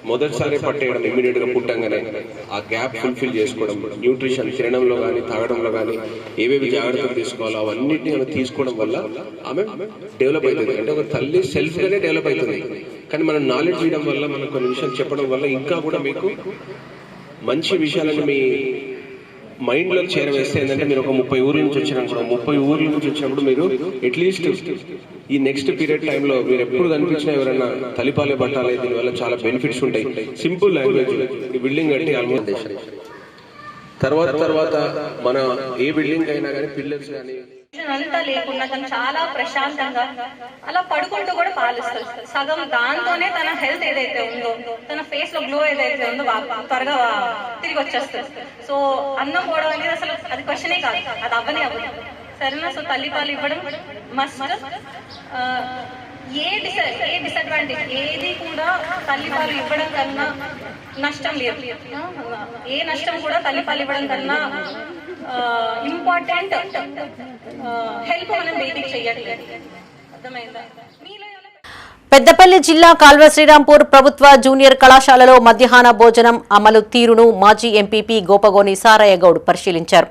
N: మొదటిసారి పట్టేయడం, ఇమ్మీడియట్గా పుట్టంగానే ఆ గ్యాప్ ఫుల్ఫిల్ చేసుకోవడం, న్యూట్రిషన్ తినడంలో కానీ తాగడంలో కానీ ఏవేవి జాగ్రత్తలు తీసుకోవాలో అవన్నిటిని ఆమె తీసుకోవడం వల్ల ఆమె డెవలప్ అవుతుంది. అంటే ఒక తల్లి సెల్ఫ్గానే డెవలప్ అవుతుంది. కానీ మనం నాలెడ్జ్ ఇవ్వడం వల్ల, మనం కొన్ని విషయాలు చెప్పడం వల్ల ఇంకా కూడా మీకు మంచి విషయాలను మీ మైండ్లో చేరవేస్తే ఏంటంటే మీరు ఒక 30 ఊర్ల నుంచి వచ్చినప్పుడు 30 ఊర్ల నుంచి వచ్చినప్పుడు మీరు అట్లీస్ట్ ఈ నెక్స్ట్ పీరియడ్ టైంలో మీరు ఎప్పుడు కనిపించినా ఎవరైనా తలిపాలే పట్టాలి, దీనివల్ల చాలా బెనిఫిట్స్ ఉంటాయి. సింపుల్ లాంగ్వేజ్, ఈ బిల్డింగ్ కట్టి ఆల్మోస్ట్ తర్వాత మన ఏ బిల్డింగ్ అయినా కానీ పిల్లర్స్ కానీ
O: అంతా లేకుండా తను చాలా ప్రశాంతంగా అలా పడుకుంటూ కూడా పాలిస్తుంది. సగం దాంతోనే తన హెల్త్ ఏదైతే ఉందో, తన ఫేస్ లో గ్లో ఏదైతే ఉందో త్వరగా తిరిగి వచ్చేస్తుంది. సో అన్నం పోవడం అనేది అసలు అది క్వశ్చనే కాదు, అది అవ్వదు సరేనా. సో తల్లిపాలు ఇవ్వడం మస్ట్. ఏ డిసడ్వాంటేజ్ ఏది కూడా తల్లిపాలు ఇవ్వడం కన్నా నష్టం లేదు. ఏ నష్టం కూడా తల్లిపాలు ఇవ్వడం కన్నా ఇంపార్టెంట్ హెల్ప్ మనం బేబీకి చెయ్యట్లేదు. అర్థమైందా?
A: పెద్దపల్లి జిల్లా కాల్వ శ్రీరాంపూర్ ప్రభుత్వ జూనియర్ కళాశాలలో మధ్యాహ్న భోజనం అమలు తీరును మాజీ ఎంపీపీ గోపగోని సారయ్య గౌడ్ పరిశీలించారు.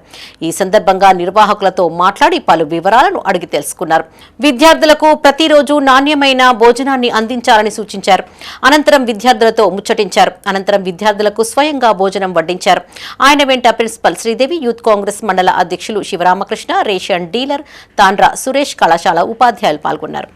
A: ఈ సందర్భంగా నిర్వాహకులతో మాట్లాడి పలు వివరాలను అడిగి తెలుసుకున్నారు. విద్యార్థులకు ప్రతిరోజు నాణ్యమైన భోజనాన్ని అందించాలని సూచించారు. అనంతరం విద్యార్థులతో ముచ్చటించారు. అనంతరం విద్యార్థులకు స్వయంగా భోజనం వడ్డించారు. ఆయన వెంట ప్రిన్సిపల్ శ్రీదేవి, యూత్ కాంగ్రెస్ మండల అధ్యక్షులు శివరామకృష్ణ, రేషన్ డీలర్ తాండ్ర సురేష్, కళాశాల ఉపాధ్యాయులు పాల్గొన్నారు.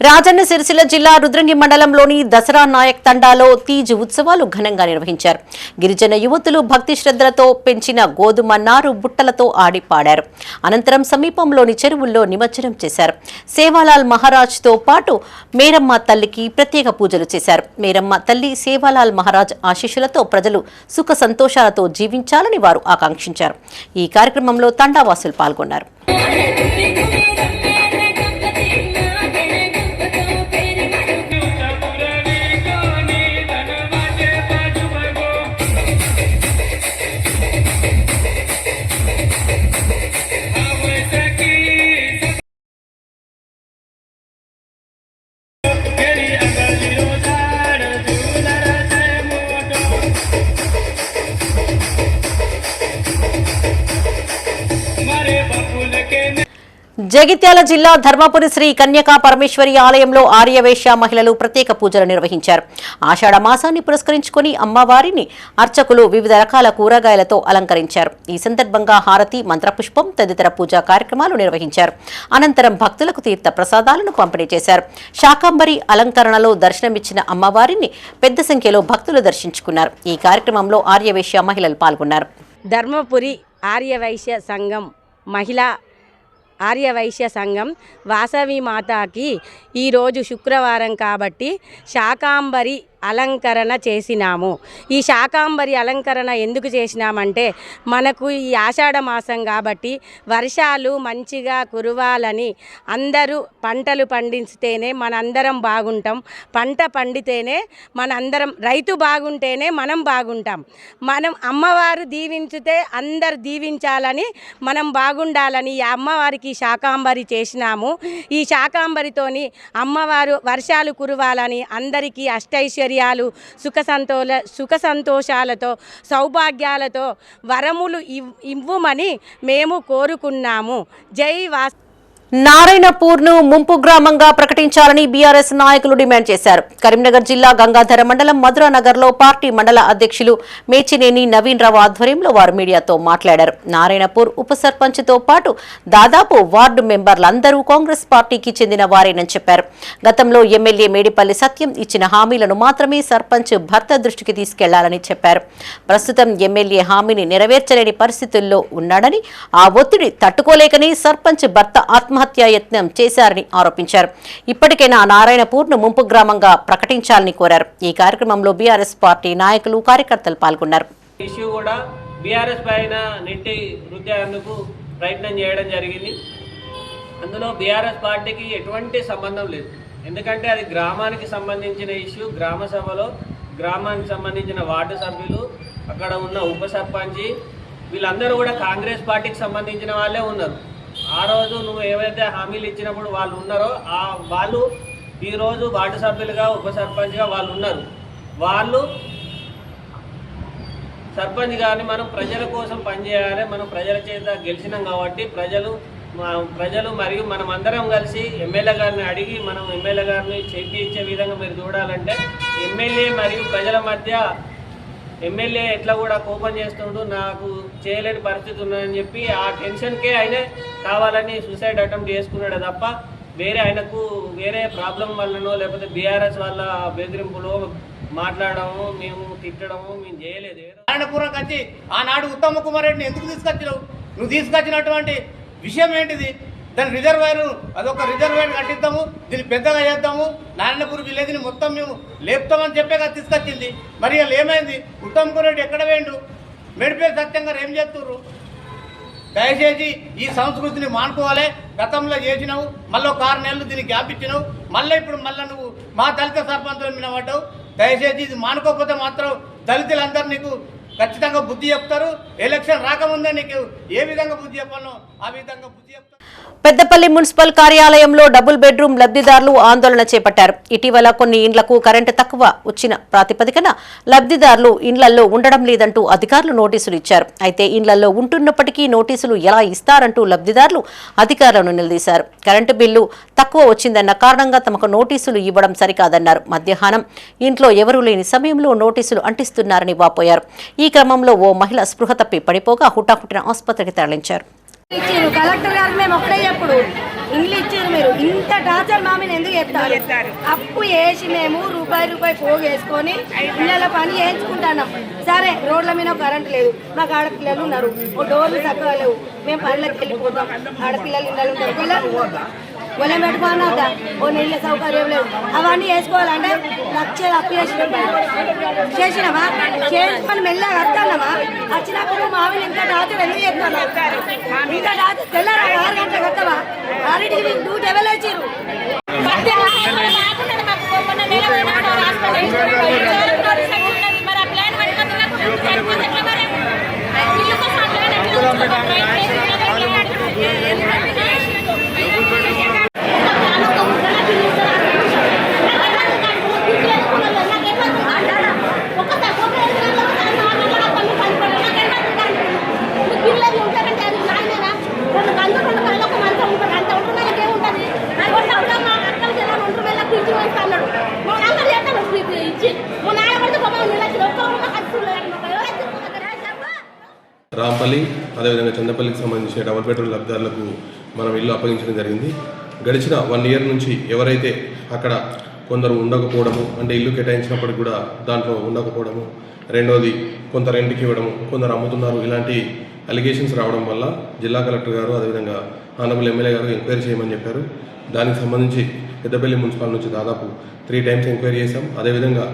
A: రాజన్న సిరిసిల్ల జిల్లా రుద్రంగి మండలంలోని దసరా నాయక్ తండాలో తీజ్ ఉత్సవాలు ఘనంగా నిర్వహించారు. గిరిజన యువతులు భక్తి శ్రద్ధలతో పెంచిన గోధుమ నారు బుట్టలతో ఆడి పాడారు. అనంతరం సమీపంలోని చెరువుల్లో నిమజ్జనం చేశారు. సేవాలాల్ మహారాజ్తో పాటు మేరమ్మ తల్లికి ప్రత్యేక పూజలు చేశారు. మేరమ్మ తల్లి సేవాలాల్ మహారాజ్ ఆశీస్సులతో ప్రజలు సుఖ సంతోషాలతో జీవించాలని వారు ఆకాంక్షించారు. ఈ కార్యక్రమంలో తండావాసులు పాల్గొన్నారు. జగిత్యాల జిల్లా ధర్మపురి శ్రీ కన్యకా పరమేశ్వరి ఆలయంలో ఆర్యవైశ్య మహిళలు ప్రత్యేక పూజలు నిర్వహించారు. ఆషాఢ మాసాన్ని పురస్కరించుకుని అమ్మవారిని అర్చకులు వివిధ రకాల కూరగాయలతో అలంకరించారు. ఈ సందర్భంగా హారతి, మంత్రపుష్పం తదితర పూజా కార్యక్రమాలు నిర్వహించారు. అనంతరం భక్తులకు తీర్థ ప్రసాదాలను పంపిణీ చేశారు. శాకంబరి అలంకరణలో దర్శనమిచ్చిన అమ్మవారిని పెద్ద సంఖ్యలో భక్తులు దర్శించుకున్నారు. ఈ కార్యక్రమంలో ఆర్యవైశ్య మహిళలు పాల్గొన్నారు.
P: ధర్మపురి ఆర్యవైశ్య సంఘం మహిళా ఆర్యవైశ్య సంఘం వాసవి మాతాకి ఈరోజు శుక్రవారం కాబట్టి శాకాంబరి అలంకరణ చేసినాము. ఈ శాకాంబరి అలంకరణ ఎందుకు చేసినామంటే మనకు ఈ ఆషాఢ మాసం కాబట్టి వర్షాలు మంచిగా కురవాలని, అందరూ పంటలు పండిస్తేనే మనందరం బాగుంటాం. పంట పండితేనే మనందరం, రైతు బాగుంటేనే మనం బాగుంటాం. మనం అమ్మవారు దీవించితే అందరు దీవించాలని, మనం బాగుండాలని ఈ అమ్మవారికి శాకాంబరి చేసినాము. ఈ శాకాంబరితోని అమ్మవారు వర్షాలు కురవాలని, అందరికీ అష్టైశ్వర్యాలు, సుఖ సంతోషాలతో, సౌభాగ్యాలతో వరములు ఇవ్వమని మేము కోరుకున్నాము. జై వాస్.
A: నారాయణపూర్ ను ముంపు గ్రామంగా ప్రకటించాలని బీఆర్ఎస్ నాయకులు డిమాండ్ చేశారు. కరీంనగర్ జిల్లా గంగాధర మండలం మధురానగర్ లో పార్టీ మండల అధ్యక్షులు మేచినేని నవీన్ రావు ఆధ్వర్యంలో వారు మీడియాతో మాట్లాడారు. నారాయణపూర్ ఉప సర్పంచ్ తో పాటు దాదాపు వార్డు మెంబర్లందరూ కాంగ్రెస్ పార్టీకి చెందిన వారేనని చెప్పారు. గతంలో ఎమ్మెల్యే మేడిపల్లి సత్యం ఇచ్చిన హామీలను మాత్రమే సర్పంచ్ భర్త దృష్టికి తీసుకెళ్లాలని చెప్పారు. ప్రస్తుతం ఎమ్మెల్యే హామీని నెరవేర్చలేని పరిస్థితుల్లో ఉన్నాడని, ఆ ఒత్తిడి తట్టుకోలేకని సర్పంచ్ భర్త ఆత్మహత్యాయత్నం చేశారని ఆరోపించారు. ఇప్పటికైనా నారాయణపూర్ ను ముంపు గ్రామంగా ప్రకటించాలని కోరారు. ఈ కార్యక్రమంలో బీఆర్ఎస్ పార్టీ నాయకులు, కార్యకర్తలు పాల్గొన్నారు.
Q: ఇష్యూ కూడా బీఆర్ఎస్ పైన నెట్టి రుద్దేందుకు ప్రయత్నం చేయడం జరిగింది. అందులో బీఆర్ఎస్ పార్టీకి ఎటువంటి సంబంధం లేదు. ఎందుకంటే అది గ్రామానికి సంబంధించిన ఇష్యూ. గ్రామ సభలో గ్రామానికి సంబంధించిన వార్డు సభ్యులు, అక్కడ ఉన్న ఉప సర్పంచి, వీళ్ళందరూ కూడా కాంగ్రెస్ పార్టీకి సంబంధించిన వాళ్ళే ఉన్నారు. ఆ రోజు నువ్వు ఏవైతే హామీలు ఇచ్చినప్పుడు వాళ్ళు ఉన్నారో వాళ్ళు ఈరోజు వార్డు సభ్యులుగా, ఉప సర్పంచ్గా వాళ్ళు ఉన్నారు. వాళ్ళు సర్పంచ్ కానీ మనం ప్రజల కోసం పనిచేయాలి. మనం ప్రజల చేత గెలిచినాం కాబట్టి ప్రజలు మరియు మనం అందరం కలిసి ఎమ్మెల్యే గారిని అడిగి, మనం ఎమ్మెల్యే గారిని చేతి ఇచ్చే విధంగా మీరు చూడాలంటే ఎమ్మెల్యే మరియు ప్రజల మధ్య ఎమ్మెల్యే ఎట్లా కూడా కోపం చేస్తుంటూ నాకు చేయలేని పరిస్థితి ఉన్నదని చెప్పి ఆ టెన్షన్కే ఆయన కావాలని సూసైడ్ అటెంప్ట్ చేసుకున్నాడు తప్ప ఆయనకు వేరే ప్రాబ్లం వల్లనో లేకపోతే బీఆర్ఎస్ వల్ల బెదిరింపులో మాట్లాడము, మేము తిట్టడము మేము చేయలేదు.
R: నారాయణపురం వచ్చి ఆనాడు ఉత్తమ కుమార్ రెడ్డిని ఎందుకు తీసుకొచ్చినావు? నువ్వు తీసుకొచ్చినటువంటి విషయం ఏంటిది? దాని రిజర్వాయర్, అదొక రిజర్వాయర్ కట్టిద్దాము, దీన్ని పెద్దగా చేద్దాము, నారాయణపూర్ విలేజ్ని మొత్తం మేము లేపుతామని చెప్పే కదా తీసుకొచ్చింది. మరి వాళ్ళు ఏమైంది? ఉత్తమ్ కుమార్ రెడ్డి ఎక్కడ వేయండు? మేడిపల్లి సత్యం గారు ఏం చేస్తున్నారు? దయచేసి ఈ సంస్కృతిని మానుకోవాలి. గతంలో చేసినావు, మళ్ళీ ఒక 6 నెలలు దీన్ని గ్యాప్ ఇచ్చినావు, మళ్ళీ ఇప్పుడు నువ్వు మా దళిత సర్పంచుల మీద పడ్డావు. దయచేసి ఇది మానుకోకపోతే మాత్రం దళితులందరూ నీకు ఖచ్చితంగా బుద్ధి చెప్తారు. ఎలక్షన్ రాకముందే నీకు ఏ విధంగా బుద్ధి చెప్పాలో ఆ విధంగా బుద్ధి చెప్తారు.
A: పెద్దపల్లి మున్సిపల్ కార్యాలయంలో డబుల్ బెడ్రూమ్ లబ్ధిదారులు ఆందోళన చేపట్టారు. ఇటీవల కొన్ని ఇండ్లకు కరెంటు తక్కువ వచ్చిన ప్రాతిపదికన లబ్ధిదారులు ఇండ్లలో ఉండడం లేదంటూ అధికారులు నోటీసులు ఇచ్చారు. అయితే ఇండ్లలో ఉంటున్నప్పటికీ నోటీసులు ఎలా ఇస్తారంటూ లబ్ధిదారులు అధికారులను నిలదీశారు. కరెంటు బిల్లు తక్కువ వచ్చిందన్న కారణంగా తమకు నోటీసులు ఇవ్వడం సరికాదన్నారు. మధ్యాహ్నం ఇంట్లో ఎవరూ లేని సమయంలో నోటీసులు అంటిస్తున్నారని వాపోయారు. ఈ క్రమంలో ఓ మహిళ స్పృహ తప్పి పడిపోగా హుటాహుటిన ఆసుపత్రికి తరలించారు.
S: ఇచ్చారు కలెక్టర్ గారికి మేము ఒక్కడే చెప్పుడు ఇండ్లు ఇచ్చారు. మీరు ఇంత టార్చర్ మామిని ఎందుకు చెప్తారు? అప్పు వేసి మేము రూపాయి పోగు వేసుకొని ఇళ్ళ పని చేయించుకుంటున్నాం. సరే రోడ్ల మీద కరెంట్ లేదు, మాకు ఆడపిల్లలు ఉన్నారు, ఓ డోర్లు చక్కగా లేవు, మేము పనులకు వెళ్ళిపోతాం. ఆడపిల్లలు ఇళ్ళలు ఉంటారు, పిల్లలు పొలం పెట్టుకోనవుతా, ఓ నీళ్ళ సౌకర్యం లేవు. అవన్నీ వేసుకోవాలంటే లక్షలు అప్పు చేసినామా చేసుకొని మెల్లగా వస్తానమా? వచ్చినప్పుడు మామిడి ఇంత టార్చర్ ఎందుకు చెప్తాను? ఇంత టార్చర్ తెల్లారా 6 గంటలకు వస్తావా? 6కి డ్యూటీ ఎవరేసారు?
N: రాంపల్లి అదేవిధంగా చందపల్లికి సంబంధించిన డబుల్ బెడ్రూమ్ లబ్ధిదారులకు మనం ఇల్లు అప్పగించడం జరిగింది. గడిచిన 1 ఇయర్ నుంచి ఎవరైతే అక్కడ కొందరు ఉండకపోవడము, అంటే ఇల్లు కేటాయించినప్పటికి కూడా దాంట్లో ఉండకపోవడము, రెండోది కొంత రెంట్కి ఇవ్వడము, కొందరు అమ్ముతున్నారు, ఇలాంటి అలిగేషన్స్ రావడం వల్ల జిల్లా కలెక్టర్ గారు అదేవిధంగా ఆనరబుల్ ఎమ్మెల్యే గారు ఎంక్వైరీ చేయమని చెప్పారు. దానికి సంబంధించి పెద్దపల్లి మున్సిపల్ నుంచి దాదాపు 3 టైమ్స్ ఎంక్వైరీ చేశాం. అదేవిధంగా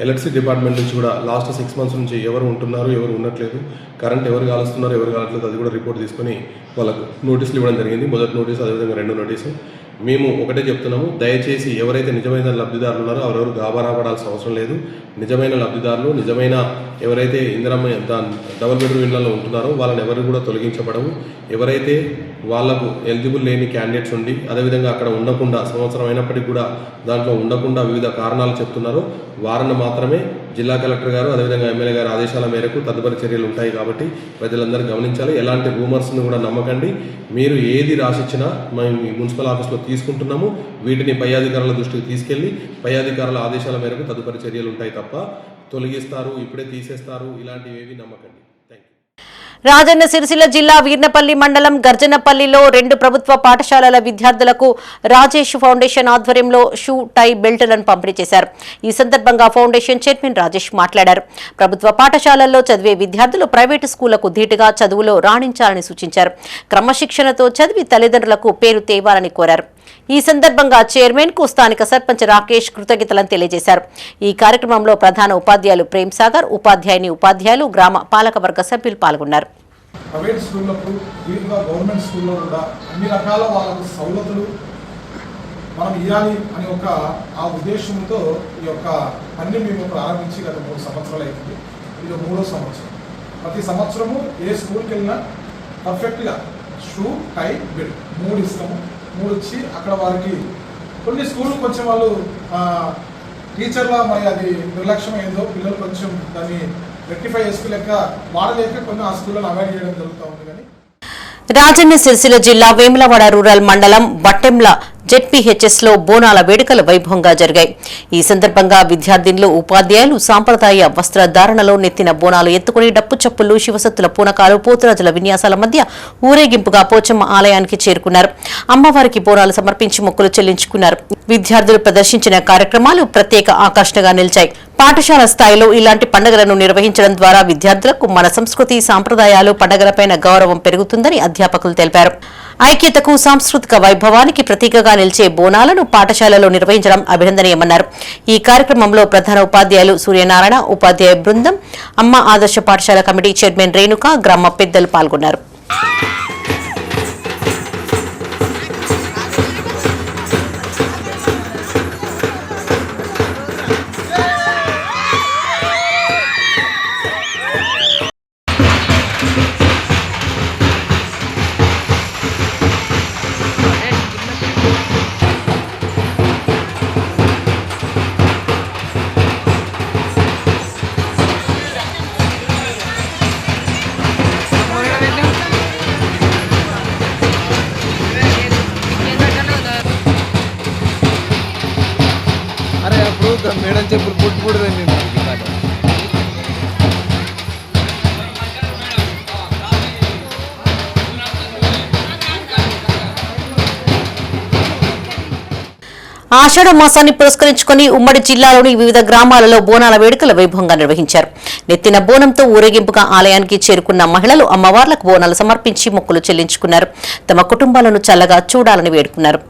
N: ఎలక్ట్రిసిటీ డిపార్ట్మెంట్ నుంచి కూడా లాస్ట్ 6 మంత్స్ నుంచి ఎవరు ఉంటున్నారు, ఎవరు ఉండట్లేదు, కరెంట్ ఎవరు కాలుస్తున్నారు, ఎవరు కాలట్లేదు, అది కూడా రిపోర్ట్ తీసుకొని వాళ్ళకు నోటీసులు ఇవ్వడం జరిగింది. మొదటి నోటీసు, అదేవిధంగా 2వ నోటీసు. మేము ఒకటే చెప్తున్నాము, దయచేసి ఎవరైతే నిజమైన లబ్ధిదారులు ఉన్నారో ఎవరెవరు గాబరా పడాల్సిన అవసరం లేదు. నిజమైన లబ్ధిదారులు, నిజమైన ఎవరైతే ఇందిరమ్మ డబుల్ బెడ్రూమ్ ఇళ్లలో ఉంటున్నారో వాళ్ళని ఎవరు కూడా తొలగించబడవు. ఎవరైతే వాళ్లకు ఎలిజిబుల్ లేని క్యాండిడేట్స్ ఉండి అదేవిధంగా అక్కడ ఉండకుండా సంవత్సరం అయినప్పటికీ కూడా దాంట్లో ఉండకుండా వివిధ కారణాలు చెప్తున్నారో వారిని మాత్రమే జిల్లా కలెక్టర్ గారు అదేవిధంగా ఎమ్మెల్యే గారి ఆదేశాల మేరకు తదుపరి చర్యలు ఉంటాయి. కాబట్టి ప్రజలందరూ గమనించాలి. ఎలాంటి రూమర్స్ను కూడా నమ్మకండి. మీరు ఏది రాసిచ్చినా మేము మున్సిపల్ ఆఫీస్లో తీసుకుంటున్నాము. వీటిని పై అధికారుల దృష్టికి తీసుకెళ్లి పై అధికారుల ఆదేశాల మేరకు తదుపరి చర్యలు ఉంటాయి తప్ప తొలగిస్తారు, ఇప్పుడే తీసేస్తారు, ఇలాంటివి ఏవి నమ్మకండి.
A: రాజన్న సిరిసిల్ల జిల్లా వీర్నపల్లి మండలం గర్జనపల్లిలో 2 ప్రభుత్వ పాఠశాలల విద్యార్థులకు రాజేష్ ఫౌండేషన్ ఆధ్వర్యంలో షూ, టై, బెల్టులను పంపిణీ చేశారు. ఈ సందర్భంగా ఫౌండేషన్ చైర్మన్ రాజేష్ మాట్లాడారు. ప్రభుత్వ పాఠశాలల్లో చదివే విద్యార్థులు ప్రైవేటు స్కూళ్లకు ధీటుగా చదువులో రాణించాలని సూచించారు. క్రమశిక్షణతో చదివి తల్లిదండ్రులకు పేరు తేవాలని కోరారు. ఈ సందర్భంగా చైర్మన్ కు స్థానిక సర్పంచ్ రాకేష్ కృతజ్ఞతలను తెలియజేశారు. ఈ కార్యక్రమంలో ప్రధాన ఉపాధ్యాయులు ప్రేమ్ సాగర్, ఉపాధ్యాయులు, గ్రామ పాలకవర్గ సభ్యులు పాల్గొన్నారు.
T: ప్రైవేట్ స్కూళ్ళకు వీలుగా గవర్నమెంట్ స్కూల్లో కూడా అన్ని రకాల వాళ్ళకు సౌలతులు మనం ఇవ్వాలి అని ఆ ఉద్దేశంతో ఈ యొక్క పనిని మేము ప్రారంభించి గత 3 సంవత్సరాలు అవుతుంది. ఇది 3వ సంవత్సరం. ప్రతి సంవత్సరము ఏ స్కూల్కి వెళ్ళినా పర్ఫెక్ట్గా షూ, టై, బెల్ట్ 3 ఇస్తాము. 3 ఇచ్చి అక్కడ వారికి కొన్ని స్కూళ్ళు కొంచెం వాళ్ళు టీచర్ల మరి అది నిర్లక్ష్యం అయిందో పిల్లలు కొంచెం దాన్ని రెక్టిఫై చేసుకోలేక వాడలేక కొన్ని ఆ స్కూళ్ళను అవాయిడ్ చేయడం జరుగుతూ ఉంది. కానీ
A: రాజన్న సిరిసిల్ల జిల్లా వేములవాడ రూరల్ మండలం బట్టెంల జెడ్పీహెచ్ఎస్ లో బోనాల వేడుకలు వైభవంగా జరిగాయి. ఈ సందర్భంగా విద్యార్థినులు, ఉపాధ్యాయులు సాంప్రదాయ వస్త్రధారణలో నెత్తిన బోనాలు ఎత్తుకుని డప్పు చప్పులు, శివసత్తుల పూనకాలు, పోతురాజుల విన్యాసాల మధ్య ఊరేగింపుగా పోచమ్మ ఆలయానికి చేరుకున్నారు. అమ్మవారికి బోనాలు సమర్పించి మొక్కులు చెల్లించుకున్నారు. విద్యార్థులు ప్రదర్శించిన కార్యక్రమాలు ప్రత్యేక ఆకర్షణగా నిలిచాయి. పాఠశాల స్థాయిలో ఇలాంటి పండుగలను నిర్వహించడం ద్వారా విద్యార్థులకు మన సంస్కృతి, సాంప్రదాయాలు, పండుగలపైన గౌరవం పెరుగుతుందని అధ్యాపకులు తెలిపారు. ఐక్యతకు, సాంస్కృతిక వైభవానికి ప్రతీకగా నిలిచే బోనాలను పాఠశాలలో నిర్వహించడం అభినందనీయమన్నారు. ఈ కార్యక్రమంలో ప్రధాన ఉపాధ్యాయులు సూర్యనారాయణ, ఉపాధ్యాయ బృందం, అమ్మ ఆదర్శ పాఠశాల కమిటీ చైర్మన్ రేణుక, గ్రామ పెద్దలు పాల్గొన్నారు.
U: మేడం చెప్పులు పుట్టుపుడు
A: ఆషాఢ మాసాన్ని పురస్కరించుకుని ఉమ్మడి జిల్లాలోని వివిధ గ్రామాలలో బోనాల వేడుకలు వైభవంగా నిర్వహించారు. నెత్తిన బోనంతో ఊరేగింపుగా ఆలయానికి చేరుకున్న మహిళలు అమ్మవార్లకు బోనాలు సమర్పించి మొక్కులు చెల్లించుకున్నారు. తమ కుటుంబాలను చల్లగా చూడాలని వేడుకున్నారు.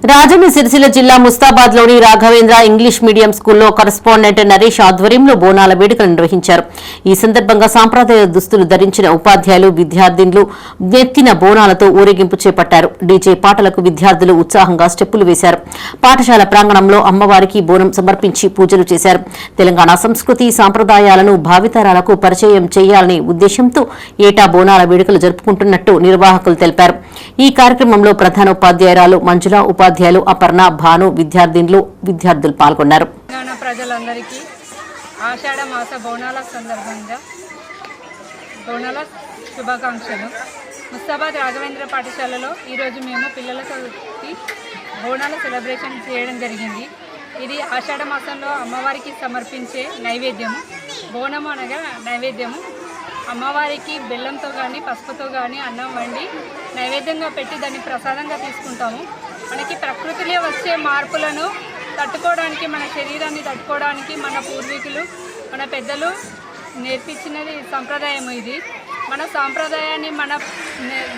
A: రాజన్న సిరిసిల్ల జిల్లా ముస్తాబాద్ లోని రాఘవేంద్ర ఇంగ్లీష్ మీడియం స్కూల్లో కరెస్పాండెంట్ నరేష్ ఆధ్వర్యంలో బోనాల వేడుకలు నిర్వహించారు. ఈ సందర్భంగా సాంప్రదాయ దుస్తులు ధరించిన ఉపాధ్యాయులు విద్యార్థినులు నెత్తిన బోనాలతో ఊరేగింపు చేపట్టారు. డీజే పాటలకు విద్యార్థులు ఉత్సాహంగా స్టెప్పులు వేశారు. పాఠశాల ప్రాంగణంలో అమ్మవారికి బోనం సమర్పించి పూజలు చేశారు. తెలంగాణ సంస్కృతి సాంప్రదాయాలను భావితరాలకు పరిచయం చేయాలనే ఉద్దేశంతో ఏటా బోనాల వేడుకలు జరుపుకుంటున్నట్టు నిర్వాహకులు తెలిపారు. ఈ కార్యక్రమంలో ప్రధానోపాధ్యాయురాలు మంజుల, ఉపాధ్యాయులు అపర్ణ, భాను, విద్యార్థులు పాల్గొన్నారు.
U: తెలంగాణ ప్రజలందరికీ ఆషాఢ మాస బోనాల సందర్భంగా బోనాల శుభాకాంక్షలు. ముస్తాబాద్ రాఘవేంద్ర పాఠశాలలో ఈరోజు మేము పిల్లలతో బోనాల సెలబ్రేషన్ చేయడం జరిగింది. ఇది ఆషాఢ మాసంలో అమ్మవారికి సమర్పించే నైవేద్యము. బోనము అనగా నైవేద్యము. అమ్మవారికి బెల్లంతో కానీ పసుపుతో కానీ అన్నం వండి నైవేద్యంగా పెట్టి దాన్ని ప్రసాదంగా తీసుకుంటాము. మనకి ప్రకృతిలో వచ్చే మార్పులను తట్టుకోవడానికి, మన శరీరాన్ని తట్టుకోవడానికి మన పూర్వీకులు, మన పెద్దలు నేర్పించినది సంప్రదాయం. ఇది మన సాంప్రదాయాన్ని మన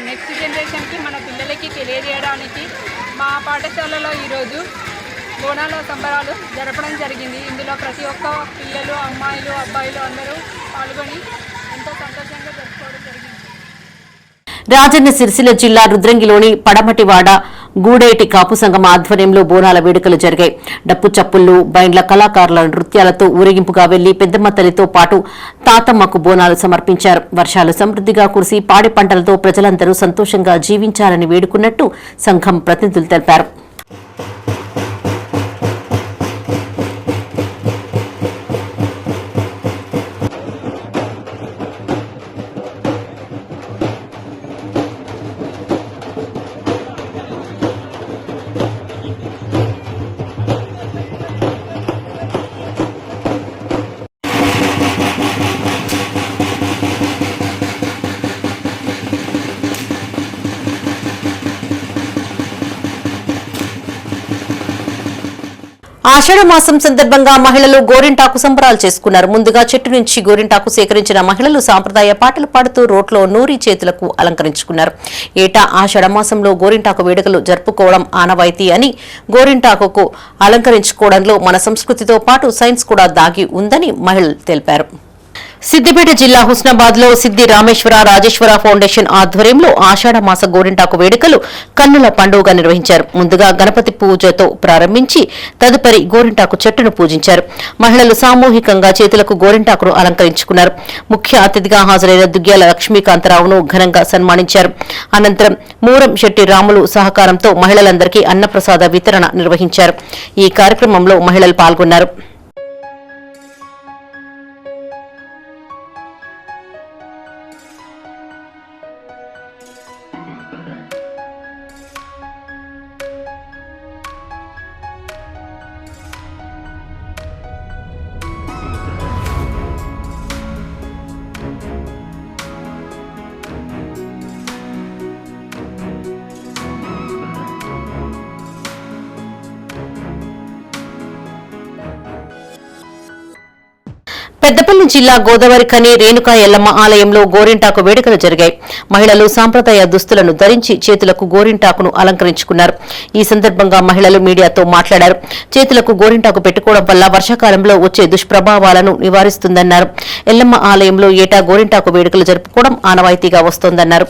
U: నెక్స్ట్ జనరేషన్కి, మన పిల్లలకి తెలియజేయడానికి మా పాఠశాలలో ఈరోజు బోనాల సంబరాలు జరపడం జరిగింది. ఇందులో ప్రతి ఒక్క పిల్లలు, అమ్మాయిలు, అబ్బాయిలు అందరూ పాల్గొని ఎంతో సంతోషంగా జరుపుకోవడం జరిగింది.
A: రాజన్న సిరిసిల్ల జిల్లా రుద్రంగిలోని పడమటివాడ గూడేటి కాపు సంఘం ఆధ్వర్యంలో బోనాల వేడుకలు జరిగాయి. డప్పు చప్పుళ్లు, బైండ్ల కళాకారుల నృత్యాలతో ఊరేగింపుగా వెళ్లి పెద్దమ్మ తల్లితో పాటు తాతమ్మకు బోనాలు సమర్పించారు. వర్షాలు సమృద్ధిగా కురిసి పాడి పంటలతో ప్రజలందరూ సంతోషంగా జీవించాలని వేడుకున్నట్టు సంఘం ప్రతినిధులు తెలిపారు. ఆషాఢ మాసం సందర్భంగా మహిళలు గోరింటాకు సంబరాలు చేసుకున్నారు. ముందుగా చెట్టు నుంచి గోరింటాకు సేకరించిన మహిళలు సాంప్రదాయ పాటలు పాడుతూ రోట్లో నూరి చేతులకు అలంకరించుకున్నారు. ఏటా ఆషాఢ మాసంలో గోరింటాకు వేడుకలు జరుపుకోవడం ఆనవాయితీ అని, గోరింటాకుకు అలంకరించుకోవడంలో మన సంస్కృతితో పాటు సైన్స్ కూడా దాగి ఉందని మహిళలు తెలిపారు. సిద్దిపేట జిల్లా హుస్నాబాద్ లో సిద్ది రామేశ్వర రాజేశ్వర ఫౌండేషన్ ఆధ్వర్యంలో ఆషాఢ మాస గోరింటాకు వేడుకలు కన్నుల పండుగగా నిర్వహించారు. ముందుగా గణపతి పూజతో ప్రారంభించి తదుపరి గోరింటాకు చెట్టును పూజించారు. మహిళలు సామూహికంగా చేతులకు గోరింటాకును అలంకరించుకున్నారు. ముఖ్య అతిథిగా హాజరైన దుగ్గ్యాల లక్ష్మీకాంతరావును ఘనంగా సన్మానించారు. అనంతరం మూరం శెట్టి రాములు సహకారంతో మహిళలందరికీ అన్నప్రసాద వితరణ నిర్వహించారు. ఈ కార్యక్రమంలో మహిళలు పాల్గొన్నారు. పెద్దపల్లి జిల్లా గోదావరిఖని రేణుకా ఎల్లమ్మ ఆలయంలో గోరింటాకు వేడుకలు జరిగాయి. మహిళలు సాంప్రదాయ దుస్తులను ధరించి చేతులకు గోరింటాకును అలంకరించుకున్నారు. ఈ సందర్భంగా మహిళలు మీడియాతో మాట్లాడారు. చేతులకు గోరింటాకు పెట్టుకోవడం వల్ల వర్షాకాలంలో వచ్చే దుష్ప్రభావాలను నివారిస్తుందన్నారు. ఎల్లమ్మ ఆలయంలో ఏటా గోరింటాకు వేడుకలు జరుపుకోవడం ఆనవాయితీగా వస్తోందన్నారు.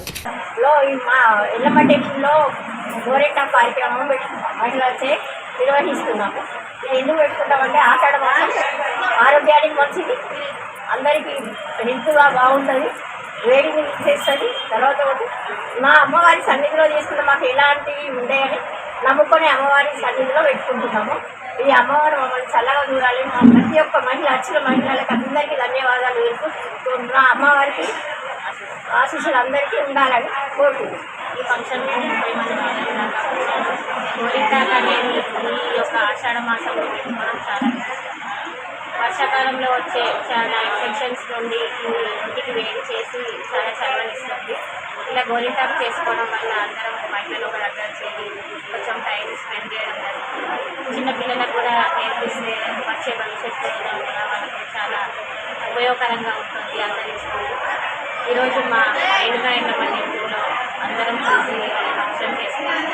V: నిర్వహిస్తున్నాము. ఎందుకు పెట్టుకుంటామంటే ఆషాఢ మాసం ఆరోగ్యానికి మంచిది, అందరికీ హెల్త్గా బాగుంటుంది, వేడిని చేస్తుంది. తర్వాత మా అమ్మవారి సన్నిధిలో చేసుకున్న మాకు ఎలాంటివి ఉండేయని నమ్ముకొని అమ్మవారి సన్నిధిలో పెట్టుకుంటున్నాము. ఈ అమ్మవారు మమ్మల్ని చల్లగా చూడాలి. మా ప్రతి ఒక్క మహిళ వచ్చిన మహిళలకు అందరికీ ధన్యవాదాలు తెలుపు. మా అమ్మవారికి ఆశీస్సులు ఉండాలని కోరుకుంటున్నాం.
K: ఈ ఫంక్షన్ గోరింటాకు అనేది ఈ యొక్క ఆషాఢ మాసంలో పెట్టుకోవడం చాలా వర్షాకాలంలో వచ్చే చాలా ఇన్ఫెక్షన్స్ నుండి ఇంటికి వేడి చేసి చాలా చల్లనిస్తుంది. ఇలా గోరింటాకు చేసుకోవడం వల్ల అందరం మహిళలు ఒక దగ్గర చేరి కొంచెం టైం స్పెండ్ చేయడం జరుగుతుంది.
V: చిన్న పిల్లలకు కూడా నేర్పిస్తే వచ్చే భవిష్యత్తులో కూడా వాళ్ళకి చాలా ఉపయోగకరంగా ఉంటుంది అంతరించుకుంటూ. ఈరోజు మా ఎన్నికైన మధ్యలో అందరం కలిసి ఫంక్షన్ చేసుకుంటాం.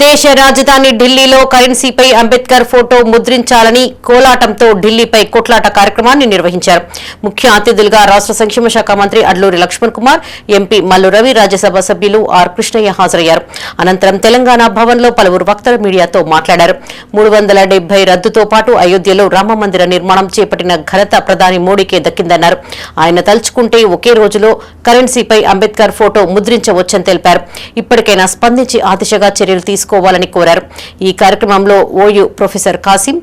A: దేశ రాజధాని ఢిల్లీలో కరెన్సీపై అంబేద్కర్ ఫోటో ముద్రించాలని కోలాటంతో ఢిల్లీపై కొట్లాట కార్యక్రమాన్ని నిర్వహించారు. ముఖ్య అతిథులుగా రాష్ట్ర సంక్షేమ శాఖ మంత్రి అడ్లూరి లక్ష్మణ్ కుమార్, ఎంపీ మల్లు రవి, రాజ్యసభ సభ్యులు ఆర్ కృష్ణయ్య హాజరయ్యారు. అనంతరం తెలంగాణ భవన్లో పలువురు వక్తలు మీడియాతో మాట్లాడారు. 370 రద్దుతో పాటు అయోధ్యలో రామమందిర నిర్మాణం చేపట్టిన ఘనత ప్రధాని మోడీకే దక్కిందన్నారు. ఆయన తలుచుకుంటే ఒకే రోజులో కరెన్సీపై అంబేద్కర్ ఫోటో ముద్రించవచ్చని తెలిపారు. ఇప్పటికైనా స్పందించి ఆ దిశగా చర్యలు తీసుకోవాలని కోరారు. ఈ కార్యక్రమంలో OU professor Kasim,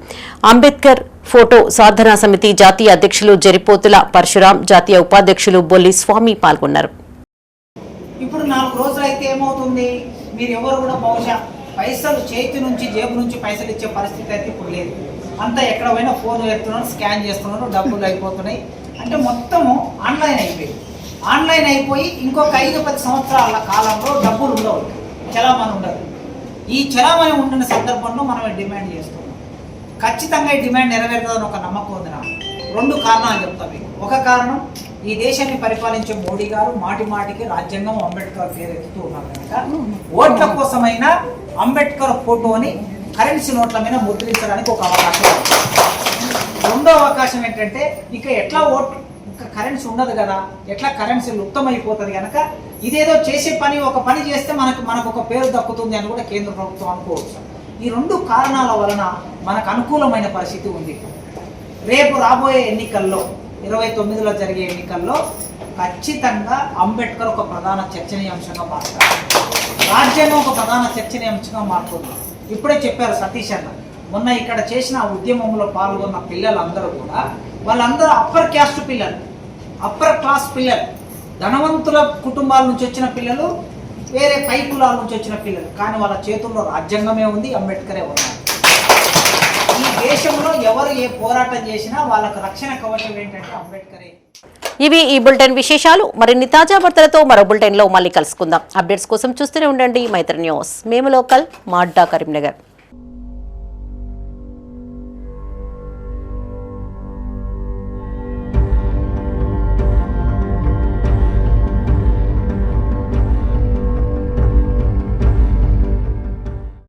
A: Ambedkar photo Sadhana Samiti జాతీయ అధ్యక్షులు జరిపోతుల పరశురాం, జాతీయ ఉపాధ్యక్షులు బొల్లి స్వామి పాల్గొన్నారు.
C: ఇప్పుడు 4 రోజులైతే ఏమవుతుంది, మీరు ఎవరు కూడా బహుశా పైసలు చేతి నుంచి జేబు నుంచి పైసలు ఇచ్చే పరిస్థితి అయితే ఇప్పుడు లేదు. అంతా ఎక్కడ పోయినా ఫోన్ ఎత్తున్నారు, స్కాన్ చేస్తున్నారు, డబ్బులు అయిపోతున్నాయి. అంటే మొత్తము ఆన్లైన్ అయిపోయింది. ఆన్లైన్ అయిపోయి ఇంకొక 5-10 సంవత్సరాల కాలంలో డబ్బులు ఉండవు, చలామణి ఉండదు. ఈ చలామణి ఉండిన సందర్భంలో మనం డిమాండ్ చేస్తున్నాం. ఖచ్చితంగా ఈ డిమాండ్ నెరవేరుతుందని ఒక నమ్మకం ఉంది నాకు. 2 కారణాలు చెప్తాం మీకు. ఒక కారణం, ఈ దేశాన్ని పరిపాలించే మోడీ గారు మాటి మాటికి రాజ్యాంగం అంబేద్కర్ పేరు ఎత్తుతూ ఉన్నారు కనుక ఓట్ల కోసమైనా అంబేద్కర్ ఫోటోని కరెన్సీ నోట్ల మీద ముద్రించడానికి ఒక అవకాశం. రెండో అవకాశం ఏంటంటే, ఇక ఎట్లా కరెన్సీ ఉండదు కదా, ఎట్లా కరెన్సీ లుప్తమైపోతుంది కనుక ఇదేదో చేసే ఒక పని చేస్తే మనకు ఒక పేరు దక్కుతుంది అని కూడా కేంద్ర ప్రభుత్వం అనుకోవచ్చు. ఈ 2 కారణాల వలన మనకు అనుకూలమైన పరిస్థితి ఉంది. రేపు రాబోయే ఎన్నికల్లో 29లో జరిగే ఎన్నికల్లో ఖచ్చితంగా అంబేద్కర్ ఒక ప్రధాన చర్చనీయాంశంగా మారుతారు. రాజ్యాంగం ఒక ప్రధాన చర్చనీయాంశంగా మారుతుంది. ఇప్పుడే చెప్పారు సతీష్ అన్న, మొన్న ఇక్కడ చేసిన ఉద్యమంలో పాల్గొన్న పిల్లలందరూ కూడా వాళ్ళందరూ అప్పర్ క్యాస్ట్ పిల్లలు, అప్పర్ క్లాస్ పిల్లలు, ధనవంతుల కుటుంబాల నుంచి వచ్చిన పిల్లలు, వేరే పై కులాల నుంచి వచ్చిన పిల్లలు. కానీ వాళ్ళ చేతుల్లో రాజ్యాంగమే ఉంది, అంబేద్కరే ఉన్నారు. ఈ దేశంలో ఎవరు ఏ పోరాటం చేసినా వాళ్ళకు రక్షణ కవచం ఏంటంటే అంబేద్కరే.
A: ఇవి ఈ బులెటిన్ విశేషాలు. మరిన్ని తాజా వార్తలతో మరో బులెటిన్ లో మళ్ళీ కలుసుకుందాం. అప్డేట్స్ కోసం చూస్తూనే ఉండండి మైత్రి న్యూస్. మేము లోకల్, మాడ్డా, కరీంనగర్.